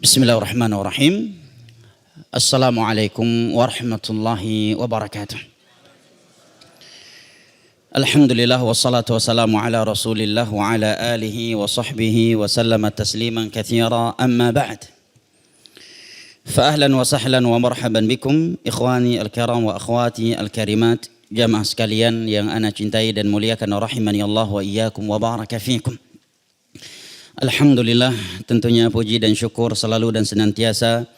Bismillahirrahmanirrahim. Assalamualaikum warahmatullahi wabarakatuh. Alhamdulillah wassalatu wassalamu ala rasulillah wa ala alihi wa sahbihi wa sallama tasliman katsira amma ba'd. Fa ahlan wa sahlan wa marhaban bikum ikhwani al-kiram wa akhwati al-karimat, jamaah sekalian yang ana cintai dan muliakan, rahimani Allah wa iyyakum wa baraka fikum. Alhamdulillah, tentunya puji dan syukur selalu dan senantiasa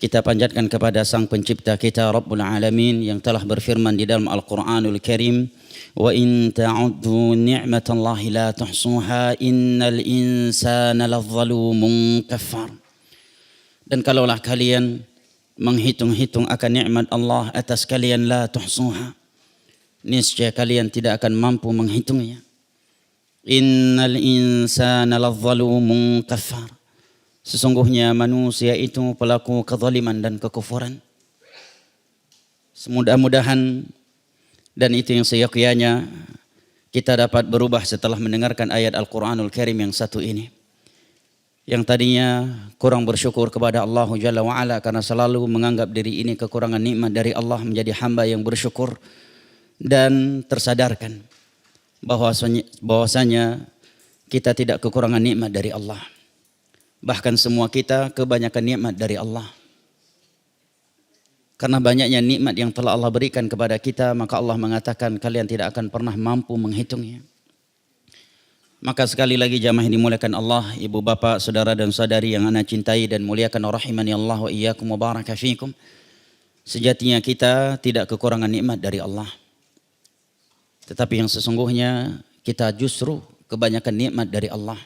kita panjatkan kepada Sang Pencipta kita Rabbul Alamin yang telah berfirman di dalam Al-Qur'anul Karim, wa in ta'uddu ni'matallahi la tuhsuha innal insana ladzalumun kafar. Dan kalaulah kalian menghitung-hitung akan nikmat Allah atas kalian, la tuhsuha, niscaya kalian tidak akan mampu menghitungnya. Innal insana ladzalumun kafar. Sesungguhnya manusia itu pelaku kezaliman dan kekufuran. Semudah-mudahan dan itu yang seyogyanya kita dapat berubah setelah mendengarkan ayat Al-Quranul Karim yang satu ini, yang tadinya kurang bersyukur kepada Allah Jalla wa'ala karena selalu menganggap diri ini kekurangan nikmat dari Allah, menjadi hamba yang bersyukur dan tersadarkan bahwasanya kita tidak kekurangan nikmat dari Allah. Bahkan semua kita kebanyakan nikmat dari Allah. Karena banyaknya nikmat yang telah Allah berikan kepada kita, maka Allah mengatakan kalian tidak akan pernah mampu menghitungnya. Maka sekali lagi jamaah yang dimuliakan Allah, ibu bapak, saudara dan saudari yang ana cintai dan muliakan, rahimani Allah wa iyyakum wa baraka fikum. Sejatinya kita tidak kekurangan nikmat dari Allah. Tetapi yang sesungguhnya kita justru kebanyakan nikmat dari Allah.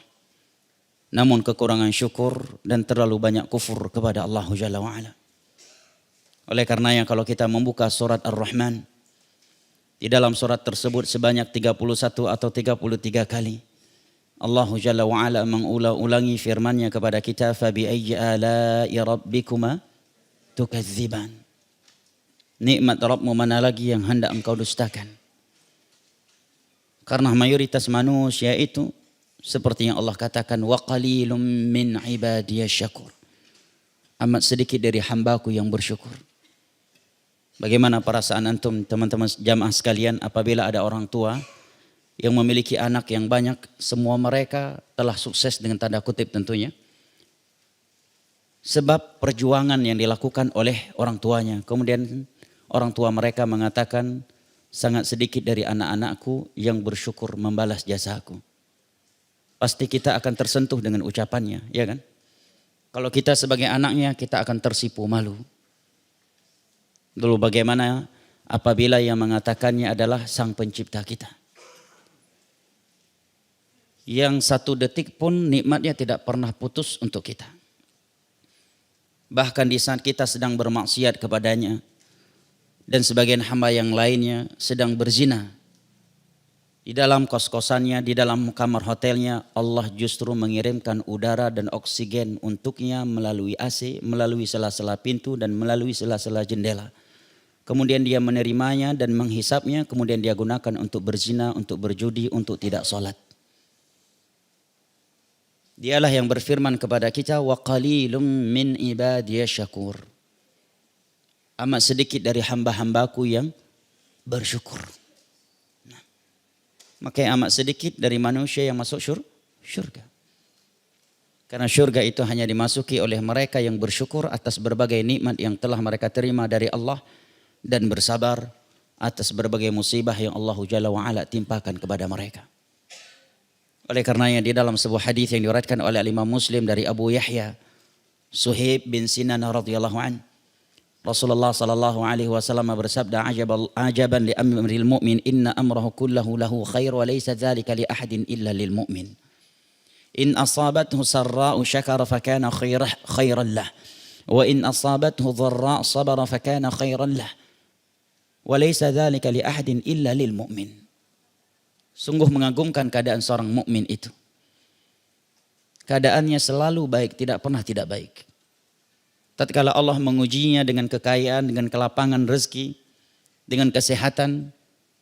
Namun kekurangan syukur dan terlalu banyak kufur kepada Allah Jalla wa'ala. Oleh karenanya kalau kita membuka surat Ar-Rahman, di dalam surat tersebut sebanyak 31 atau 33 kali Allah Jalla wa'ala mengulang-ulangi firman-Nya kepada kita, fabi ayyi ala'i rabbikuma tukadziban. Nikmat Rabbmu mana lagi yang hendak engkau dustakan? Karena mayoritas manusia itu seperti yang Allah katakan, wa qalilum min ibadiyasy syakur. Amat sedikit dari hambaku yang bersyukur. Bagaimana perasaan antum teman-teman jamaah sekalian apabila ada orang tua yang memiliki anak yang banyak, semua mereka telah sukses dengan tanda kutip tentunya, sebab perjuangan yang dilakukan oleh orang tuanya. Kemudian orang tua mereka mengatakan, sangat sedikit dari anak-anakku yang bersyukur membalas jasaku. Pasti kita akan tersentuh dengan ucapannya, ya kan? Kalau kita sebagai anaknya, kita akan tersipu malu. Dulu bagaimana apabila yang mengatakannya adalah Sang Pencipta kita, yang satu detik pun nikmatnya tidak pernah putus untuk kita. Bahkan di saat kita sedang bermaksiat kepadanya, dan sebagian hamba yang lainnya sedang berzina, di dalam kos-kosannya, di dalam kamar hotelnya, Allah justru mengirimkan udara dan oksigen untuknya melalui AC, melalui sela-sela pintu dan melalui sela-sela jendela. Kemudian dia menerimanya dan menghisapnya, kemudian dia gunakan untuk berzina, untuk berjudi, untuk tidak sholat. Dialah yang berfirman kepada kita, wa qalilum min ibadiyasy syakur. Amat sedikit dari hamba-hambaku yang bersyukur. Nah, makanya amat sedikit dari manusia yang masuk syurga. Karena syurga itu hanya dimasuki oleh mereka yang bersyukur atas berbagai nikmat yang telah mereka terima dari Allah dan bersabar atas berbagai musibah yang Allah Jalla wa'ala timpakan kepada mereka. Oleh karenanya di dalam sebuah hadis yang diriwayatkan oleh Imam Muslim dari Abu Yahya Suhaib bin Sinan radhiyallahu anhu, Rasulullah sallallahu alaihi wasallam bersabda, ajaban li amril mu'min inna amrahu kullahu lahu khair wa laysa dzalika li ahadin illa lil mu'min. In asabathu sarra'u syakara fakana khairan lah, wa in asabathu dharra' sabara fakana khairan lah, wa laysa dzalika li ahadin illa lil mu'min. Sungguh mengagumkan keadaan seorang mukmin itu. Keadaannya selalu baik, tidak pernah tidak baik. Tatkala Allah mengujinya dengan kekayaan, dengan kelapangan rezeki, dengan kesehatan,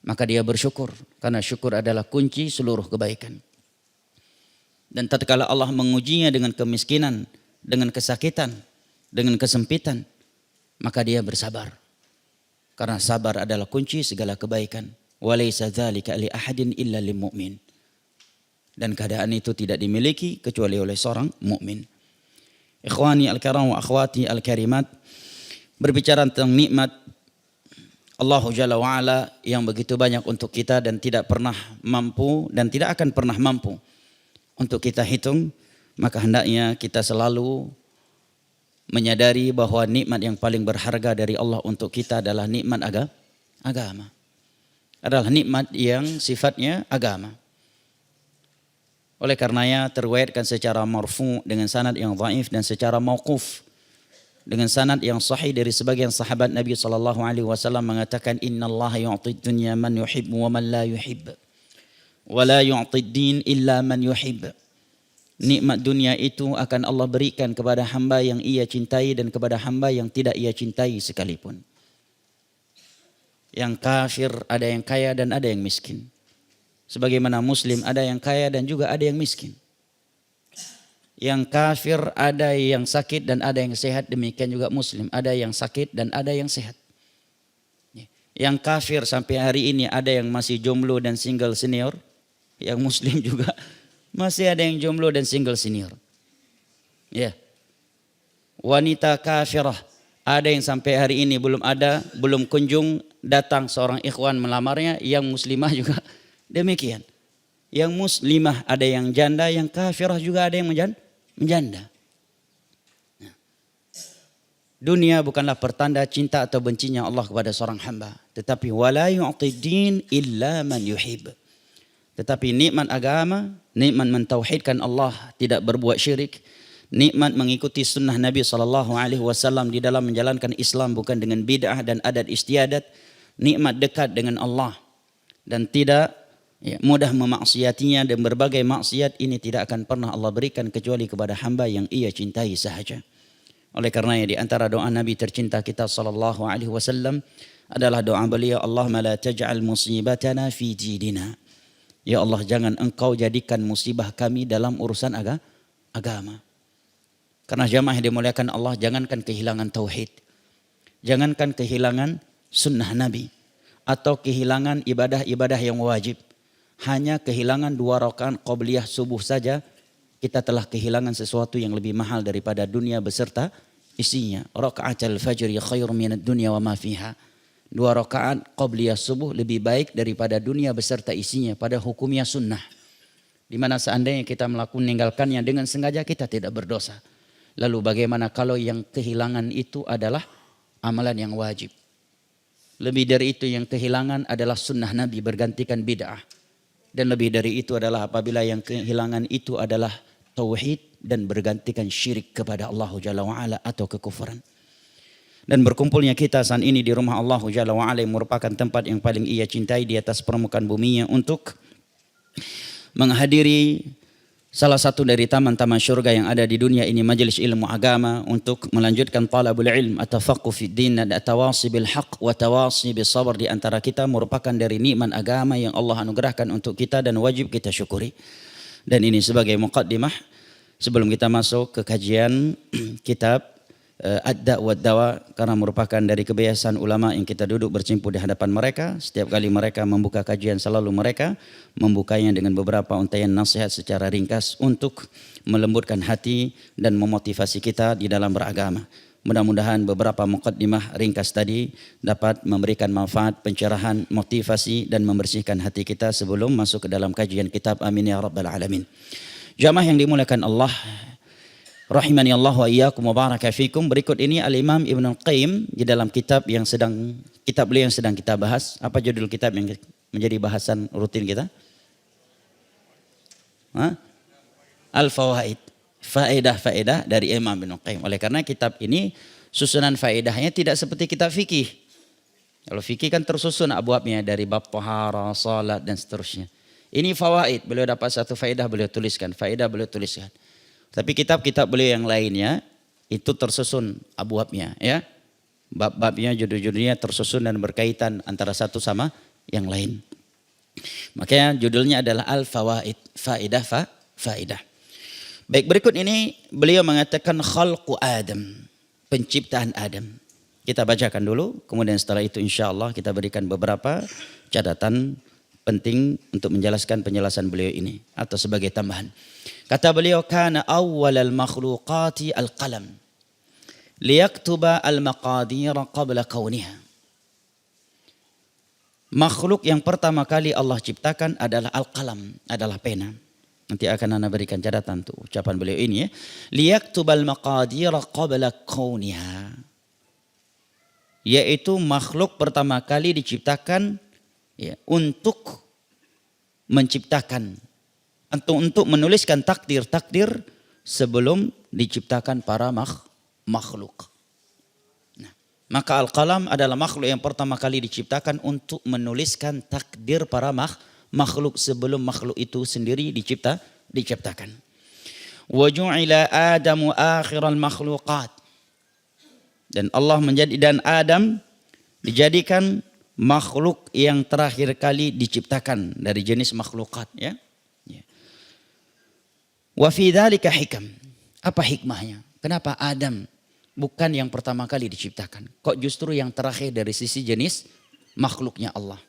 maka dia bersyukur. Karena syukur adalah kunci seluruh kebaikan. Dan tatkala Allah mengujinya dengan kemiskinan, dengan kesakitan, dengan kesempitan, maka dia bersabar. Karena sabar adalah kunci segala kebaikan. Walaysa dzalika li ahadin illa lil mu'min. Dan keadaan itu tidak dimiliki kecuali oleh seorang mukmin. Ikhwani al-kiram wa akhwati al-karimat, berbicara tentang nikmat Allah Jalla wa Ala yang begitu banyak untuk kita dan tidak pernah mampu dan tidak akan pernah mampu untuk kita hitung, maka hendaknya kita selalu menyadari bahwa nikmat yang paling berharga dari Allah untuk kita adalah nikmat agama. Adalah nikmat yang sifatnya agama. Oleh karenanya terwayatkan secara marfu dengan sanad yang dhaif dan secara mauquf dengan sanad yang sahih dari sebagian sahabat Nabi sallallahu alaihi wasallam mengatakan innallaha yu'ti dunya man yuhibbu wa man la yuhibb wa la yu'ti din illa man yuhibb. Nikmat dunia itu akan Allah berikan kepada hamba yang ia cintai dan kepada hamba yang tidak ia cintai sekalipun. Yang kafir ada yang kaya dan ada yang miskin. Sebagaimana muslim ada yang kaya dan juga ada yang miskin. Yang kafir ada yang sakit dan ada yang sehat, demikian juga muslim. Ada yang sakit dan ada yang sehat. Yang kafir sampai hari ini ada yang masih jomblo dan single senior. Yang muslim juga masih ada yang jomblo dan single senior. Ya. Wanita kafirah ada yang sampai hari ini belum kunjung datang seorang ikhwan melamarnya. Yang muslimah juga demikian. Yang muslimah ada yang janda, yang kafirah juga ada yang menjanda. Nah. Dunia bukanlah pertanda cinta atau bencinya Allah kepada seorang hamba. Tetapi wala yu'ti din illa man yuhib. Tetapi nikmat agama, nikmat mentauhidkan Allah, tidak berbuat syirik, nikmat mengikuti sunnah Nabi SAW di dalam menjalankan Islam bukan dengan bid'ah dan adat istiadat, nikmat dekat dengan Allah dan tidak mudah memaksiatinya, dan berbagai maksiat ini tidak akan pernah Allah berikan kecuali kepada hamba yang ia cintai sahaja. Oleh karenanya di antara doa Nabi tercinta kita sallallahu alaihi wasallam adalah doa beliau, Allahumma la taj'al musibatana fi dinina. Ya Allah, jangan engkau jadikan musibah kami dalam urusan agama. Karena jamaah yang dimuliakan Allah, jangankan kehilangan tauhid, jangankan kehilangan sunnah Nabi atau kehilangan ibadah-ibadah yang wajib. Hanya kehilangan 2 rakaat qabliyah subuh saja kita telah kehilangan sesuatu yang lebih mahal daripada dunia beserta isinya. Raka'atul fajri khairum minad dunya wa ma fiha. 2 rakaat qabliyah subuh lebih baik daripada dunia beserta isinya pada hukumnya sunnah. Di mana seandainya kita meninggalkannya dengan sengaja kita tidak berdosa. Lalu bagaimana kalau yang kehilangan itu adalah amalan yang wajib? Lebih dari itu yang kehilangan adalah sunnah Nabi bergantikan bid'ah. Dan lebih dari itu adalah apabila yang kehilangan itu adalah tauhid dan bergantikan syirik kepada Allah Jalla wa'ala atau kekufuran. Dan berkumpulnya kita saat ini di rumah Allah Jalla wa'ala yang merupakan tempat yang paling ia cintai di atas permukaan buminya untuk menghadiri salah satu dari taman-taman syurga yang ada di dunia ini, majelis ilmu agama, untuk melanjutkan talabul ilm, at-tafaqquh fid din, dan at-tawasi bil haq wa tawasi bis sabr di antara kita merupakan dari nikmat agama yang Allah anugerahkan untuk kita dan wajib kita syukuri. Dan ini sebagai muqaddimah sebelum kita masuk ke kajian kitab Ad-Da' wa Dawa, karena merupakan dari kebiasaan ulama yang kita duduk bercimpu di hadapan mereka. Setiap kali mereka membuka kajian selalu mereka membukanya dengan beberapa untaian nasihat secara ringkas untuk melembutkan hati dan memotivasi kita di dalam beragama. Mudah-mudahan beberapa muqaddimah ringkas tadi dapat memberikan manfaat, pencerahan, motivasi dan membersihkan hati kita sebelum masuk ke dalam kajian kitab. Amin ya rabbal alamin. Jamaah yang dimuliakan Allah, rahimani Allah wa iyyakum wa baraka fikum. Berikut ini Al-Imam Ibnu Qayyim di dalam kitab beliau yang sedang kita bahas. Apa judul kitab yang menjadi bahasan rutin kita? Al-Fawaid. Faedah-faedah dari Imam Ibnu Qayyim. Oleh karena kitab ini susunan faedahnya tidak seperti kitab fikih. Kalau fikih kan tersusun abwabnya dari bab taharah, salat dan seterusnya. Ini fawaid. Beliau dapat satu faedah beliau tuliskan, faedah beliau tuliskan. Tapi kitab-kitab beliau yang lainnya itu tersusun abwabnya, ya. Bab-babnya, judul-judulnya tersusun dan berkaitan antara satu sama yang lain. Makanya judulnya adalah Al-Fawaid, faedah. Baik, berikut ini beliau mengatakan khalqu Adam, penciptaan Adam. Kita bacakan dulu, kemudian setelah itu insya Allah kita berikan beberapa catatan penting untuk menjelaskan penjelasan beliau ini atau sebagai tambahan. Kata beliau, kana awwalal makhluqati al-qalam liyaktuba al-maqadir qabla kauniha. Makhluk yang pertama kali Allah ciptakan adalah al-qalam, adalah pena. Nanti akan Anda berikan catatan tuh ucapan beliau ini ya. Liyaktubal maqadir qabla kauniha. Yaitu makhluk pertama kali diciptakan ya, untuk menciptakan, untuk menuliskan takdir-takdir sebelum diciptakan para makhluk. Nah, maka al-qalam adalah makhluk yang pertama kali diciptakan untuk menuliskan takdir para makhluk sebelum makhluk itu sendiri diciptakan. Wa ju'ila Adamu akhiral makhluqat. Dan Allah dan Adam dijadikan makhluk yang terakhir kali diciptakan dari jenis makhlukat ya. Wa fi dzalika hikam. Apa hikmahnya? Kenapa Adam bukan yang pertama kali diciptakan? Kok justru yang terakhir dari sisi jenis makhluknya Allah?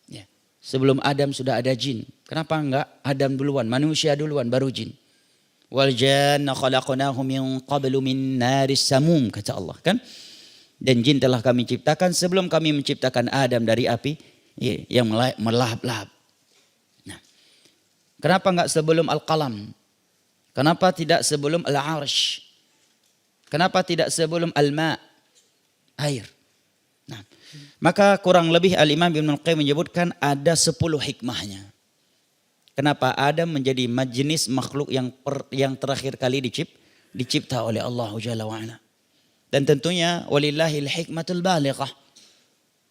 Ya. Sebelum Adam sudah ada jin. Kenapa enggak Adam duluan, manusia duluan baru jin? Wal janna khalaqnahu min qablu min naris samum, kata Allah kan? Dan jin telah kami ciptakan sebelum kami menciptakan Adam dari api yang melahap-lahap. Nah, kenapa enggak sebelum al-qalam? Kenapa tidak sebelum al-arsh? Kenapa tidak sebelum al-ma? Air. Nah, maka kurang lebih Al-Imam Ibnul Qayyim menyebutkan ada 10 hikmahnya. Kenapa Adam menjadi jenis makhluk yang terakhir kali dicipta oleh Allah Jalla wa'ala. Dan tentunya walillahil hikmatul balighah.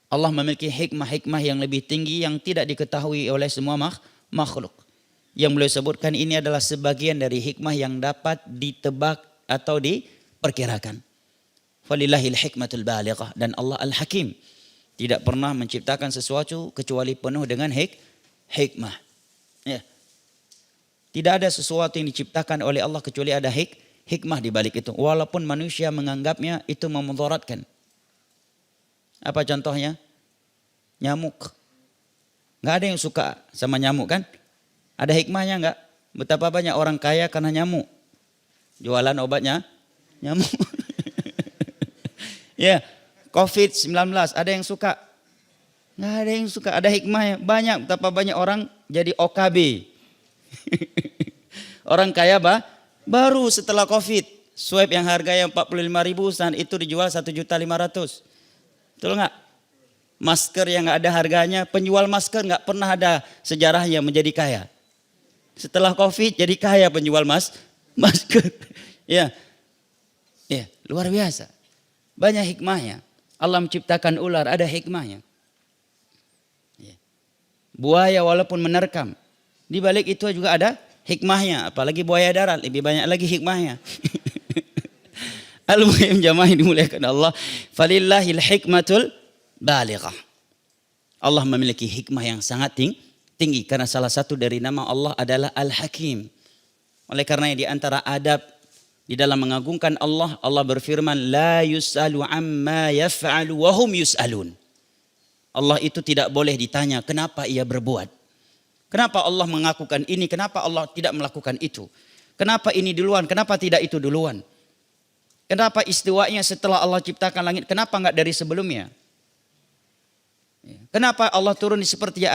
Allah memiliki hikmah-hikmah yang lebih tinggi yang tidak diketahui oleh semua makhluk. Yang beliau sebutkan ini adalah sebagian dari hikmah yang dapat ditebak atau diperkirakan. Walillahil hikmatul balighah. Dan Allah al-hakim. Tidak pernah menciptakan sesuatu kecuali penuh dengan hikmah. Ya. Tidak ada sesuatu yang diciptakan oleh Allah kecuali ada hikmah di balik itu. Walaupun manusia menganggapnya itu memudaratkan. Apa contohnya? Nyamuk. Nggak ada yang suka sama nyamuk kan? Ada hikmahnya nggak? Betapa banyak orang kaya karena nyamuk. Jualan obatnya nyamuk. Ya, COVID-19 ada yang suka? Nggak ada yang suka. Ada hikmahnya. Banyak, betapa banyak orang jadi OKB. Orang kaya baru setelah COVID. Swab yang harganya 45.000 saat itu dijual 1.500.000. Betul nggak? Masker yang nggak ada harganya, penjual masker nggak pernah ada sejarahnya menjadi kaya. Setelah COVID jadi kaya penjual masker. Ya, luar biasa. Banyak hikmahnya. Allah menciptakan ular, ada hikmahnya. Buaya walaupun menerkam, di balik itu juga ada hikmahnya. Apalagi buaya darat, lebih banyak lagi hikmahnya. Al-muhim jamaah dimuliakan Allah. Falillahil hikmatul balighah. Allah memiliki hikmah yang sangat tinggi. Karena salah satu dari nama Allah adalah Al-Hakim. Oleh karenanya di antara adab di dalam mengagungkan Allah, Allah berfirman, La yus'alu amma yaf'alu wa hum yus'alun. Allah itu tidak boleh ditanya kenapa ia berbuat. Kenapa Allah mengakukan ini, kenapa Allah tidak melakukan itu. Kenapa ini duluan, kenapa tidak itu duluan. Kenapa istiwanya setelah Allah ciptakan langit, kenapa enggak dari sebelumnya. Kenapa Allah turun di sepertiga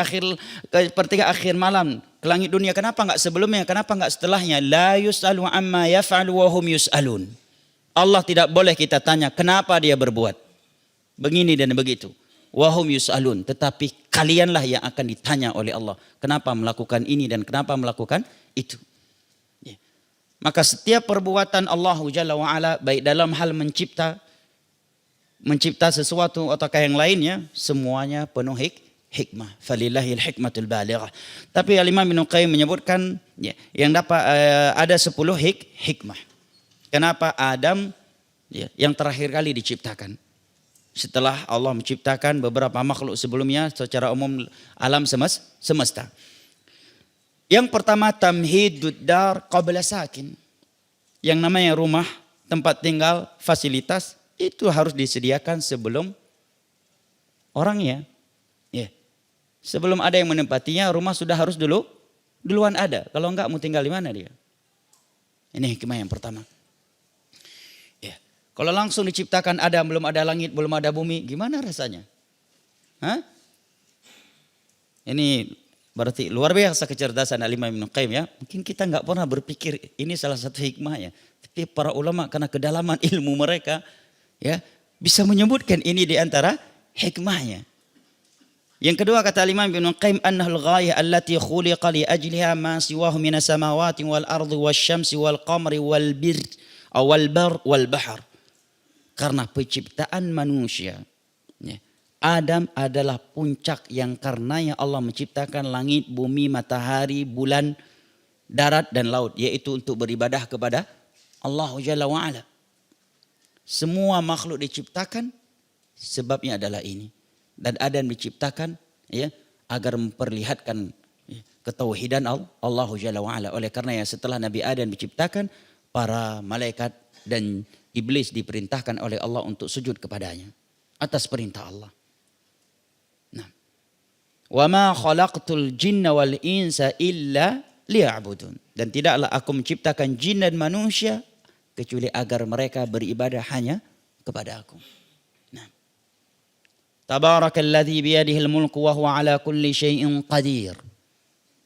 akhir malam ke langit dunia, kenapa enggak sebelumnya, kenapa enggak setelahnya. La yus'alu amma yaf'alu wa hum yus'alun. Allah tidak boleh kita tanya kenapa dia berbuat begini dan begitu. Wahum yus'alun, tetapi kalianlah yang akan ditanya oleh Allah. Kenapa melakukan ini dan kenapa melakukan itu. Ya. Maka setiap perbuatan Allah Jalla wa'ala, baik dalam hal mencipta sesuatu ataukah yang lainnya, semuanya penuh hikmah. Falillahil hikmatul balighah. Tapi Al-Imam Ibnu Qayyim menyebutkan ya, yang dapat ada 10 hikmah. Kenapa Adam ya, yang terakhir kali diciptakan. Setelah Allah menciptakan beberapa makhluk sebelumnya secara umum alam semesta. Yang pertama tamhidud dar qabla sakin. Yang namanya rumah, tempat tinggal, fasilitas itu harus disediakan sebelum orangnya. Ya. Sebelum ada yang menempatinya, rumah sudah harus duluan ada. Kalau enggak mau tinggal di mana dia? Ini hikmah yang pertama. Ya. Kalau langsung diciptakan Adam, belum ada langit, belum ada bumi, gimana rasanya? Hah? Ini berarti luar biasa kecerdasan Al-Imam Ibnu Qayyim ya. Mungkin kita enggak pernah berpikir ini salah satu hikmahnya. Tapi para ulama karena kedalaman ilmu mereka ya bisa menyebutkan ini di antara hikmahnya. Yang kedua kata Imam Ibnu Qayyim annahul ghayah allati khuliqa li ajliha ma siwahu minas samawati wal ardi wasyamsi wal qamari wal bir wal bar wal bahr. Karena penciptaan manusia ya, Adam adalah puncak yang karenanya Allah menciptakan langit, bumi, matahari, bulan, darat dan laut, yaitu untuk beribadah kepada Allah Jalla wa Ala. Semua makhluk diciptakan sebabnya adalah ini. Dan Adam diciptakan ya agar memperlihatkan ya, ketauhidan Allah Jalla wa Ala. Oleh karena setelah Nabi Adam diciptakan, para malaikat dan iblis diperintahkan oleh Allah untuk sujud kepadanya atas perintah Allah. Nah, wa ma khalaqtul jinna wal insa illa liya'budun. Dan tidaklah aku menciptakan jin dan manusia kecuali agar mereka beribadah hanya kepada aku. Nah. Tabarakalladzi biyadihil mulku wa huwa ala kulli syai'in qadir.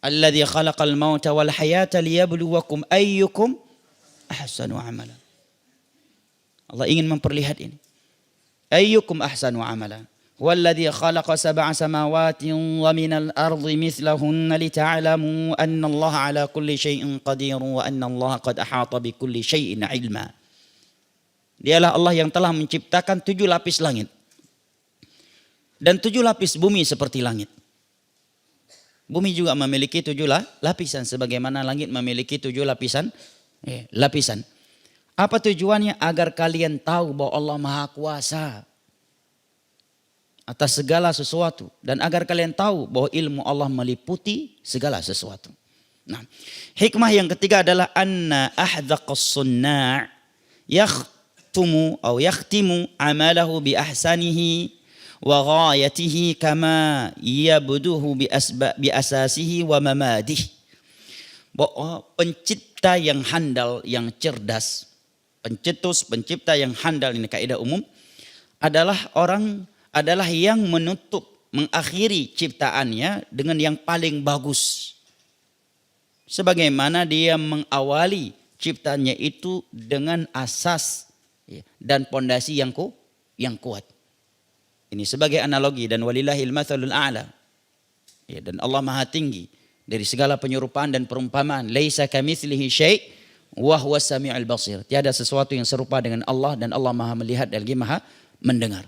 Alladzi khalaqal mauta wal hayata liyabluwakum ayyukum ahsanu amala. Allah ingin memperlihat ini. Ayyukum ahsanu amala. Walladzi khalaqa sab'a samawati wa minal ardi mithlahunna lita'lamu anna Allah ala kulli syai'in qadir wa anna Allah qad ahata bi kulli syai'in ilma. Dialah Allah yang telah menciptakan 7 lapis langit dan 7 lapis bumi seperti langit. Bumi juga memiliki 7 lapisan sebagaimana langit memiliki 7 lapisan. Apa tujuannya? Agar kalian tahu bahwa Allah Maha Kuasa atas segala sesuatu. Dan agar kalian tahu bahwa ilmu Allah meliputi segala sesuatu. Nah, hikmah yang ketiga adalah anna ahdaqas sunna' yakhtimu amalahu bi ahsanihi wa ghayatihi kama yabduhu bi asasihi wa mamadih. Bahwa pencipta yang handal, yang cerdas, pencipta yang handal, ini kaidah umum, adalah yang menutup, mengakhiri ciptaannya dengan yang paling bagus. Sebagaimana dia mengawali ciptaannya itu dengan asas dan pondasi yang kuat. Ini sebagai analogi dan walillahil matsalul a'la. Ya, dan Allah Maha tinggi dari segala penyerupaan dan perumpamaan. Laisa kamitslihi syai' wa huwas samiul basir. Tiada sesuatu yang serupa dengan Allah dan Allah Maha melihat dan Maha mendengar.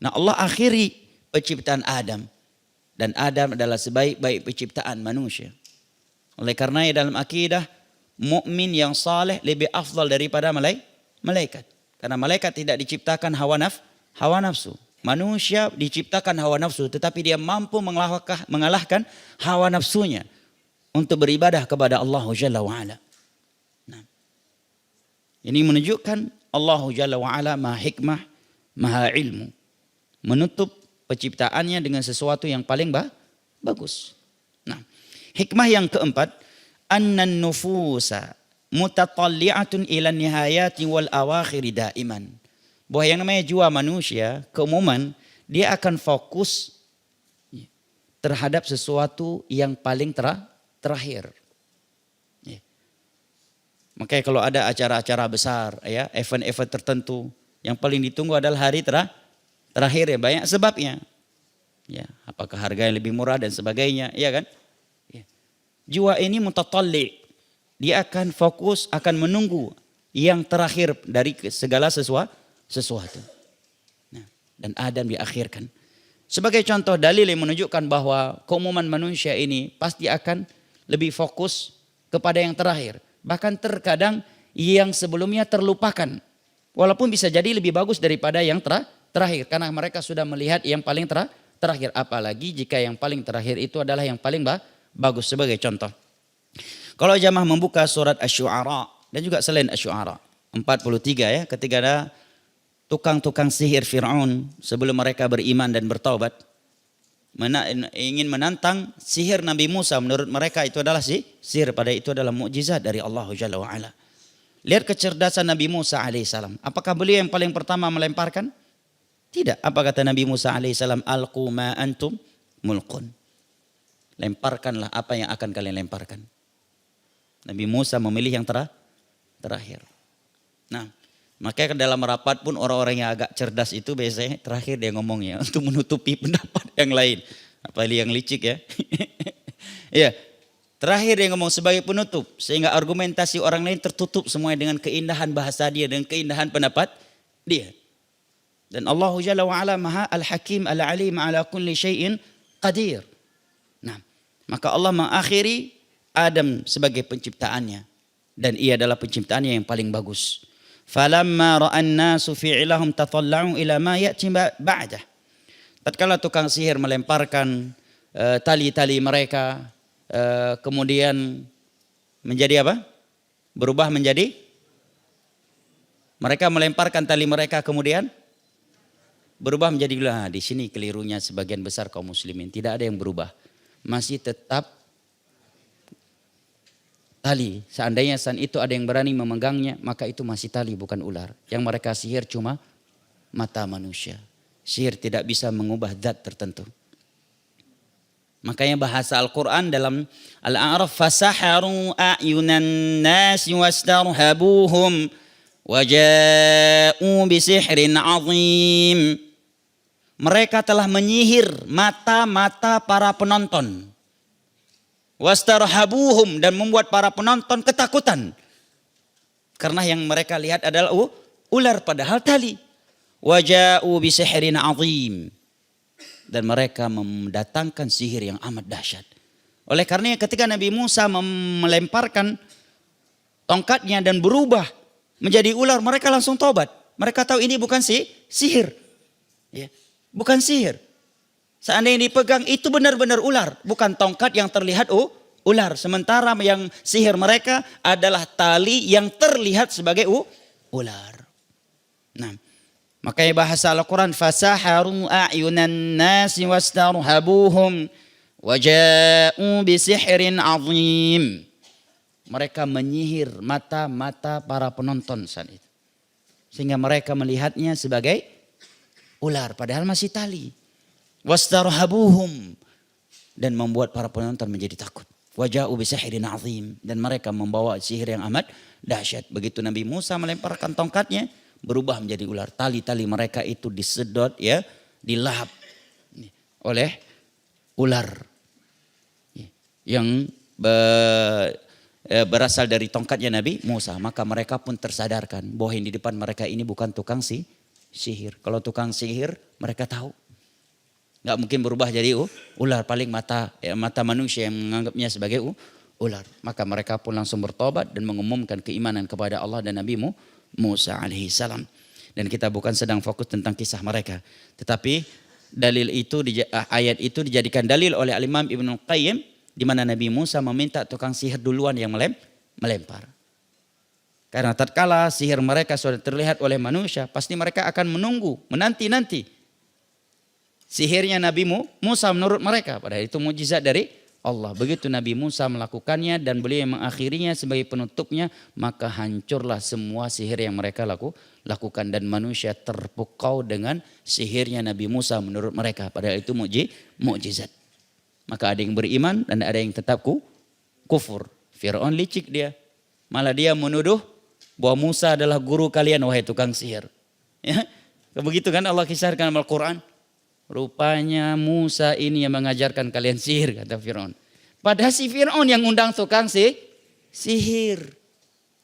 Nah, Allah akhiri penciptaan Adam dan Adam adalah sebaik-baik penciptaan manusia. Oleh karena dalam akidah mukmin yang saleh lebih afdal daripada malaikat. Karena malaikat tidak diciptakan hawa nafsu. Manusia diciptakan hawa nafsu tetapi dia mampu mengalahkan hawa nafsunya untuk beribadah kepada Allah Jalla wa Ala. Nah, ini menunjukkan Allah Jalla wa Ala maha hikmah, maha ilmu. Menutup penciptaannya dengan sesuatu yang paling bagus. Nah, hikmah yang keempat, annan nufusa mutatalli'atun ila nihayati wal awakhiri daiman. Bahwa yang namanya jiwa manusia, keumuman dia akan fokus terhadap sesuatu yang paling terakhir. Ya. Makanya kalau ada acara-acara besar, ya, event-event tertentu, yang paling ditunggu adalah hari terakhir ya, banyak sebabnya. Ya, apakah harga yang lebih murah dan sebagainya, ya kan? Ya. Jiwa ini mutatalli, dia akan fokus, akan menunggu yang terakhir dari segala sesuatu. Nah, dan Adam diakhirkan. Sebagai contoh dalil yang menunjukkan bahwa keumuman manusia ini pasti akan lebih fokus kepada yang terakhir. Bahkan terkadang yang sebelumnya terlupakan. Walaupun bisa jadi lebih bagus daripada yang terakhir. Karena mereka sudah melihat yang paling terakhir. Apalagi jika yang paling terakhir itu adalah yang paling bagus sebagai contoh. Kalau jamaah membuka surat Asy-Syu'ara dan juga selain Asy-Syu'ara 43 ya, ketika ada tukang-tukang sihir Fir'aun sebelum mereka beriman dan bertaubat ingin menantang sihir Nabi Musa, menurut mereka itu adalah sihir, pada itu adalah mukjizat dari Allah Jalla wa Ala. Lihat kecerdasan Nabi Musa alaihissalam. Apakah beliau yang paling pertama melemparkan? Tidak. Apa kata Nabi Musa alaihissalam? Alqu ma antum mulqun. Lemparkanlah apa yang akan kalian lemparkan. Nabi Musa memilih yang terakhir. Nah, makanya dalam rapat pun orang-orang yang agak cerdas itu biasanya terakhir dia ngomongnya untuk menutupi pendapat yang lain. Apalagi yang licik ya. Ya, terakhir dia ngomong sebagai penutup sehingga argumentasi orang lain tertutup semuanya dengan keindahan bahasa dia, dengan keindahan pendapat dia. Dan Allah Jalla wa Ala Maha Al-Hakim Al-Alim ala kulli syai'in qadir. Nah, maka Allah mengakhiri Adam sebagai penciptaannya dan ia adalah penciptaannya yang paling bagus. Falamma ra'an nasu fi'ilahum tatalla'u ila ma ya'ti ba'dah. Tatkala tukang sihir melemparkan tali-tali mereka kemudian menjadi apa? Berubah menjadi, mereka melemparkan tali mereka kemudian berubah menjadi ular. Di sini kelirunya sebagian besar kaum muslimin. Tidak ada yang berubah. Masih tetap tali. Seandainya saat itu ada yang berani memegangnya, maka itu masih tali bukan ular. Yang mereka sihir cuma mata manusia. Sihir tidak bisa mengubah zat tertentu. Makanya bahasa Al-Quran dalam Al-A'raf, fasaharu a'yunan nasi wastarhabuhum waja'u bisihrin azim. Mereka telah menyihir mata-mata para penonton. Wastarhabuhum, dan membuat para penonton ketakutan. Karena yang mereka lihat adalah ular padahal tali. Waja'u bisihrin azim. Dan mereka mendatangkan sihir yang amat dahsyat. Oleh karenanya ketika Nabi Musa melemparkan tongkatnya dan berubah menjadi ular, mereka langsung tobat. Mereka tahu ini bukan sihir. Ya, bukan sihir. Seandainya dipegang itu benar-benar ular, bukan tongkat yang terlihat ular. Sementara yang sihir mereka adalah tali yang terlihat sebagai ular. Nah, makanya bahasa Al-Quran, fasaharu a'yunan nasi wastarhabuhum waja'u bisihrin azim. Mereka menyihir mata-mata para penonton saat itu. Sehingga mereka melihatnya sebagai ular padahal masih tali. Wastarhabuhum, dan membuat para penonton menjadi takut. Waja'u bisihrin azim, dan mereka membawa sihir yang amat dahsyat. Begitu Nabi Musa melemparkan tongkatnya, berubah menjadi ular. Tali-tali mereka itu disedot ya, dilahap oleh ular yang berasal dari tongkatnya Nabi Musa. Maka mereka pun tersadarkan bahwa yang di depan mereka ini bukan tukang sihir. Kalau tukang sihir mereka tahu nggak mungkin berubah jadi ular, paling mata manusia yang menganggapnya sebagai ular. Maka mereka pun langsung bertobat dan mengumumkan keimanan kepada Allah dan Nabi Musa alaihissalam. Dan kita bukan sedang fokus tentang kisah mereka, tetapi dalil itu, ayat itu dijadikan dalil oleh Al-Imam Ibnu Qayyim, di mana Nabi Musa meminta tukang sihir duluan yang melempar. Karena tatkala sihir mereka sudah terlihat oleh manusia, pasti mereka akan menanti sihirnya Nabi Musa menurut mereka. Padahal itu mukjizat dari Allah. Begitu Nabi Musa melakukannya dan beliau yang mengakhirinya sebagai penutupnya, maka hancurlah semua sihir yang mereka lakukan. Dan manusia terpukau dengan sihirnya Nabi Musa menurut mereka. Padahal itu mukjizat. Maka ada yang beriman dan ada yang tetap kufur. Fir'aun licik dia. Malah dia menuduh bahwa Musa adalah guru kalian wahai tukang sihir. Ya, begitu kan Allah kisahkan dalam Al-Quran. Rupanya Musa ini yang mengajarkan kalian sihir, kata Fir'aun. Padahal si Fir'aun yang undang tukang sihir.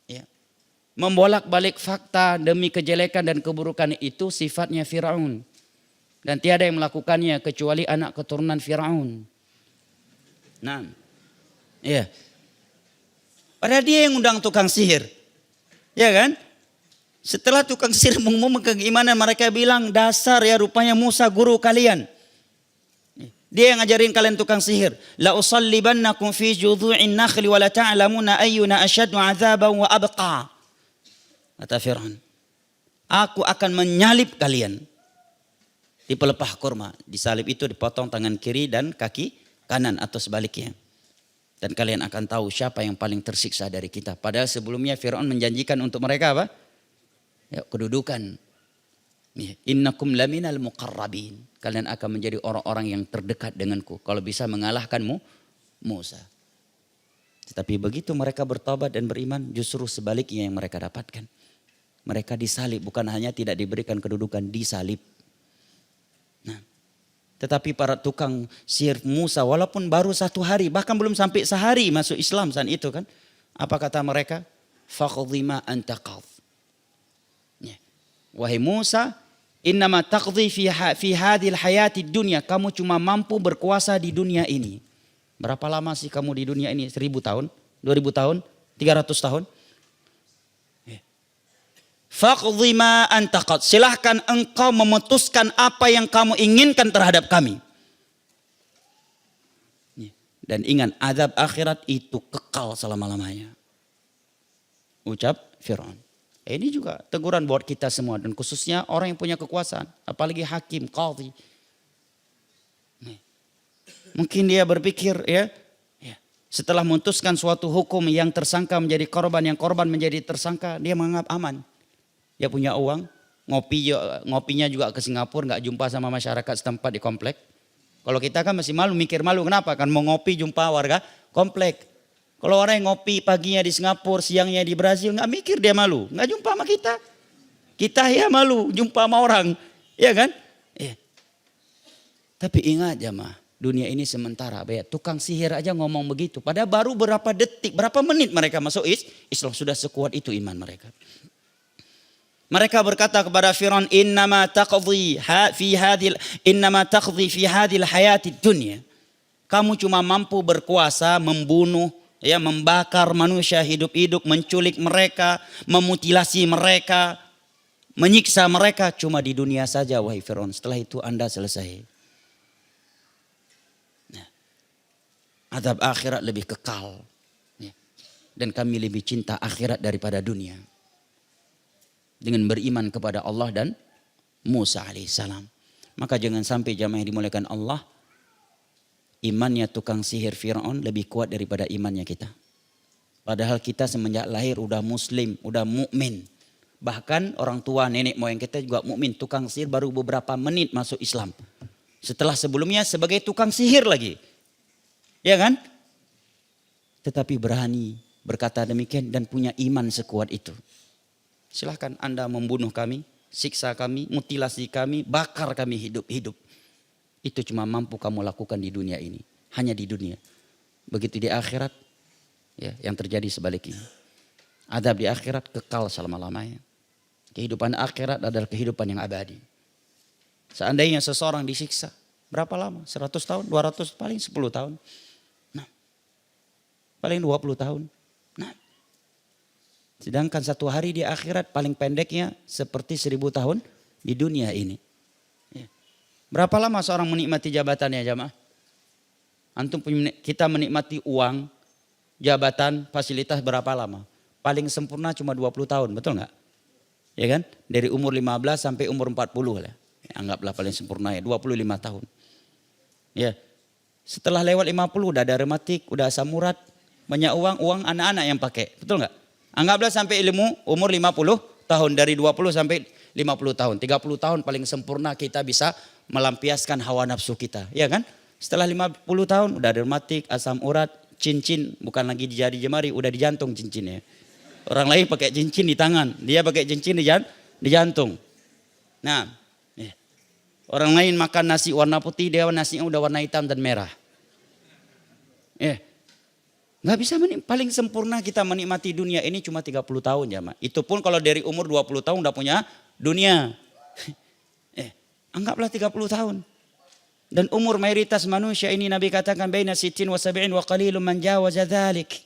Ya. Membolak-balik fakta demi kejelekan dan keburukan itu sifatnya Fir'aun. Dan tiada yang melakukannya kecuali anak keturunan Fir'aun. Nah, ya. Padahal dia yang undang tukang sihir. Ya kan? Setelah tukang sihir mengumumkan keimanan, mereka bilang dasar ya rupanya Musa guru kalian. Dia yang ngajarin kalian tukang sihir. La usallibannakum fi judhu'in nakhli wa la ta'lamuna ayyuna asyaddu 'adzaban wa abqa. Kata Fir'aun. Aku akan menyalib kalian di pelepah kurma. Disalib itu dipotong tangan kiri dan kaki kanan atau sebaliknya. Dan kalian akan tahu siapa yang paling tersiksa dari kita. Padahal sebelumnya Fir'aun menjanjikan untuk mereka apa? Ya, kedudukan. Innakum laminal muqarrabin. Kalian akan menjadi orang-orang yang terdekat denganku. Kalau bisa mengalahkanmu Musa. Tetapi begitu mereka bertobat dan beriman, justru sebaliknya yang mereka dapatkan. Mereka disalib, bukan hanya tidak diberikan kedudukan, disalib. Nah, tetapi para tukang sihir Musa walaupun baru 1 hari, bahkan belum sampai sehari masuk Islam saat itu kan. Apa kata mereka? Faqdhi ma anta qadh. Wahai Musa, innama taqdhi fi hadhil hayati dunya. Kamu cuma mampu berkuasa di dunia ini. Berapa lama sih kamu di dunia ini? 1000 tahun? 2000 tahun? 300 tahun? Faqdhi ma anta qadh. Silahkan engkau memutuskan apa yang kamu inginkan terhadap kami. Dan ingat, azab akhirat itu kekal selama-lamanya. Ucap Fir'aun. Ini juga teguran buat kita semua dan khususnya orang yang punya kekuasaan, apalagi hakim, qadhi. Mungkin dia berpikir ya, setelah memutuskan suatu hukum yang tersangka menjadi korban, yang korban menjadi tersangka, dia menganggap aman. Dia punya uang, ngopinya juga ke Singapura, nggak jumpa sama masyarakat setempat di komplek. Kalau kita kan masih malu, mikir malu, kenapa? Kan mau ngopi jumpa warga komplek. Kalau orang yang ngopi paginya di Singapura, siangnya di Brazil, nggak mikir dia malu, nggak jumpa sama kita. Kita ya malu, jumpa sama orang, ya kan? Ya. Tapi ingat jamaah, dunia ini sementara. Tukang sihir aja ngomong begitu. Padahal baru berapa detik, berapa menit mereka masuk Islam, sudah sekuat itu iman mereka. Mereka berkata kepada Fir'aun, innama taqdhi fi hadhil hayati dunya. Kamu cuma mampu berkuasa, membunuh, ya, membakar manusia hidup-hidup, menculik mereka, memutilasi mereka, menyiksa mereka cuma di dunia saja wahai Fir'aun. Setelah itu Anda selesai. Nah, azab akhirat lebih kekal. Ya. Dan kami lebih cinta akhirat daripada dunia. Dengan beriman kepada Allah dan Musa alaihissalam. Maka jangan sampai jamaah yang dimuliakan Allah, imannya tukang sihir Fir'aun lebih kuat daripada imannya kita. Padahal kita semenjak lahir udah muslim, udah mukmin. Bahkan orang tua nenek moyang kita juga mukmin. Tukang sihir baru beberapa menit masuk Islam. Setelah sebelumnya sebagai tukang sihir lagi. Ya kan? Tetapi berani berkata demikian dan punya iman sekuat itu. Silahkan Anda membunuh kami, siksa kami, mutilasi kami, bakar kami hidup-hidup. Itu cuma mampu kamu lakukan di dunia ini. Hanya di dunia. Begitu di akhirat, ya, yang terjadi sebaliknya. Azab di akhirat kekal selama-lamanya. Kehidupan akhirat adalah kehidupan yang abadi. Seandainya seseorang disiksa, berapa lama? 100 tahun, 200, paling 10 tahun. Nah, paling 20 tahun. Nah, sedangkan 1 hari di akhirat paling pendeknya seperti 1000 tahun di dunia ini. Berapa lama seorang menikmati jabatannya jamaah? Antum kita menikmati uang, jabatan, fasilitas berapa lama? Paling sempurna cuma 20 tahun, betul nggak? Ya kan? Dari umur 15 sampai umur 40 lah. Anggaplah paling sempurna ya, 25 tahun. Ya. Setelah lewat 50 udah ada rematik, udah asam urat, banyak uang anak-anak yang pakai, betul nggak? Anggaplah sampai ilmu umur 50 tahun, dari 20 sampai 50 tahun. 30 tahun paling sempurna kita bisa melampiaskan hawa nafsu kita. Ya kan? Setelah 50 tahun udah ada rematik, asam urat, cincin. Bukan lagi di jari jemari, udah di jantung cincinnya. Orang lain pakai cincin di tangan. Dia pakai cincin di jantung. Nah, orang lain makan nasi warna putih, dia nasinya udah warna hitam dan merah. Nggak bisa paling sempurna kita menikmati dunia ini cuma 30 tahun ya, Mak. Itu pun kalau dari umur 20 tahun udah punya dunia. Anggaplah 30 tahun. Dan umur mayoritas manusia ini Nabi katakan baina sittin wa sab'in wa qalilun man jawaza dzalik.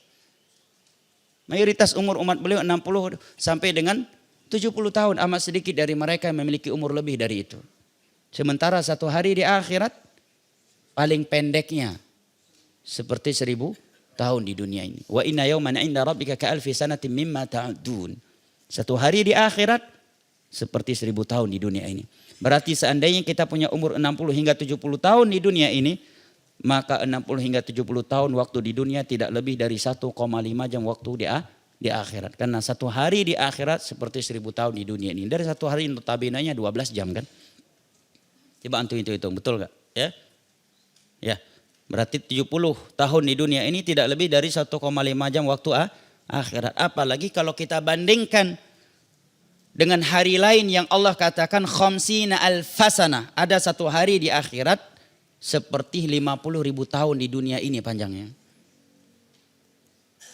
Mayoritas umur umat beliau 60 sampai dengan 70 tahun. Amat sedikit dari mereka yang memiliki umur lebih dari itu. Sementara 1 hari di akhirat paling pendeknya seperti 1000 tahun di dunia ini. Wa inna yawman 'inda rabbika ka'alfi sanatin mimma ta'udun. Satu hari di akhirat seperti 1000 tahun di dunia ini. Berarti seandainya kita punya umur 60 hingga 70 tahun di dunia ini, maka 60 hingga 70 tahun waktu di dunia tidak lebih dari 1,5 jam waktu di akhirat. Karena satu hari di akhirat seperti 1000 tahun di dunia ini. Dari satu hari notabene-nya 12 jam kan. Coba antum hitung, betul gak? Ya. Ya. Berarti 70 tahun di dunia ini tidak lebih dari 1,5 jam waktu akhirat. Apalagi kalau kita bandingkan dengan hari lain yang Allah katakan khamsina alfasana. Ada satu hari di akhirat seperti 50.000 tahun di dunia ini panjangnya.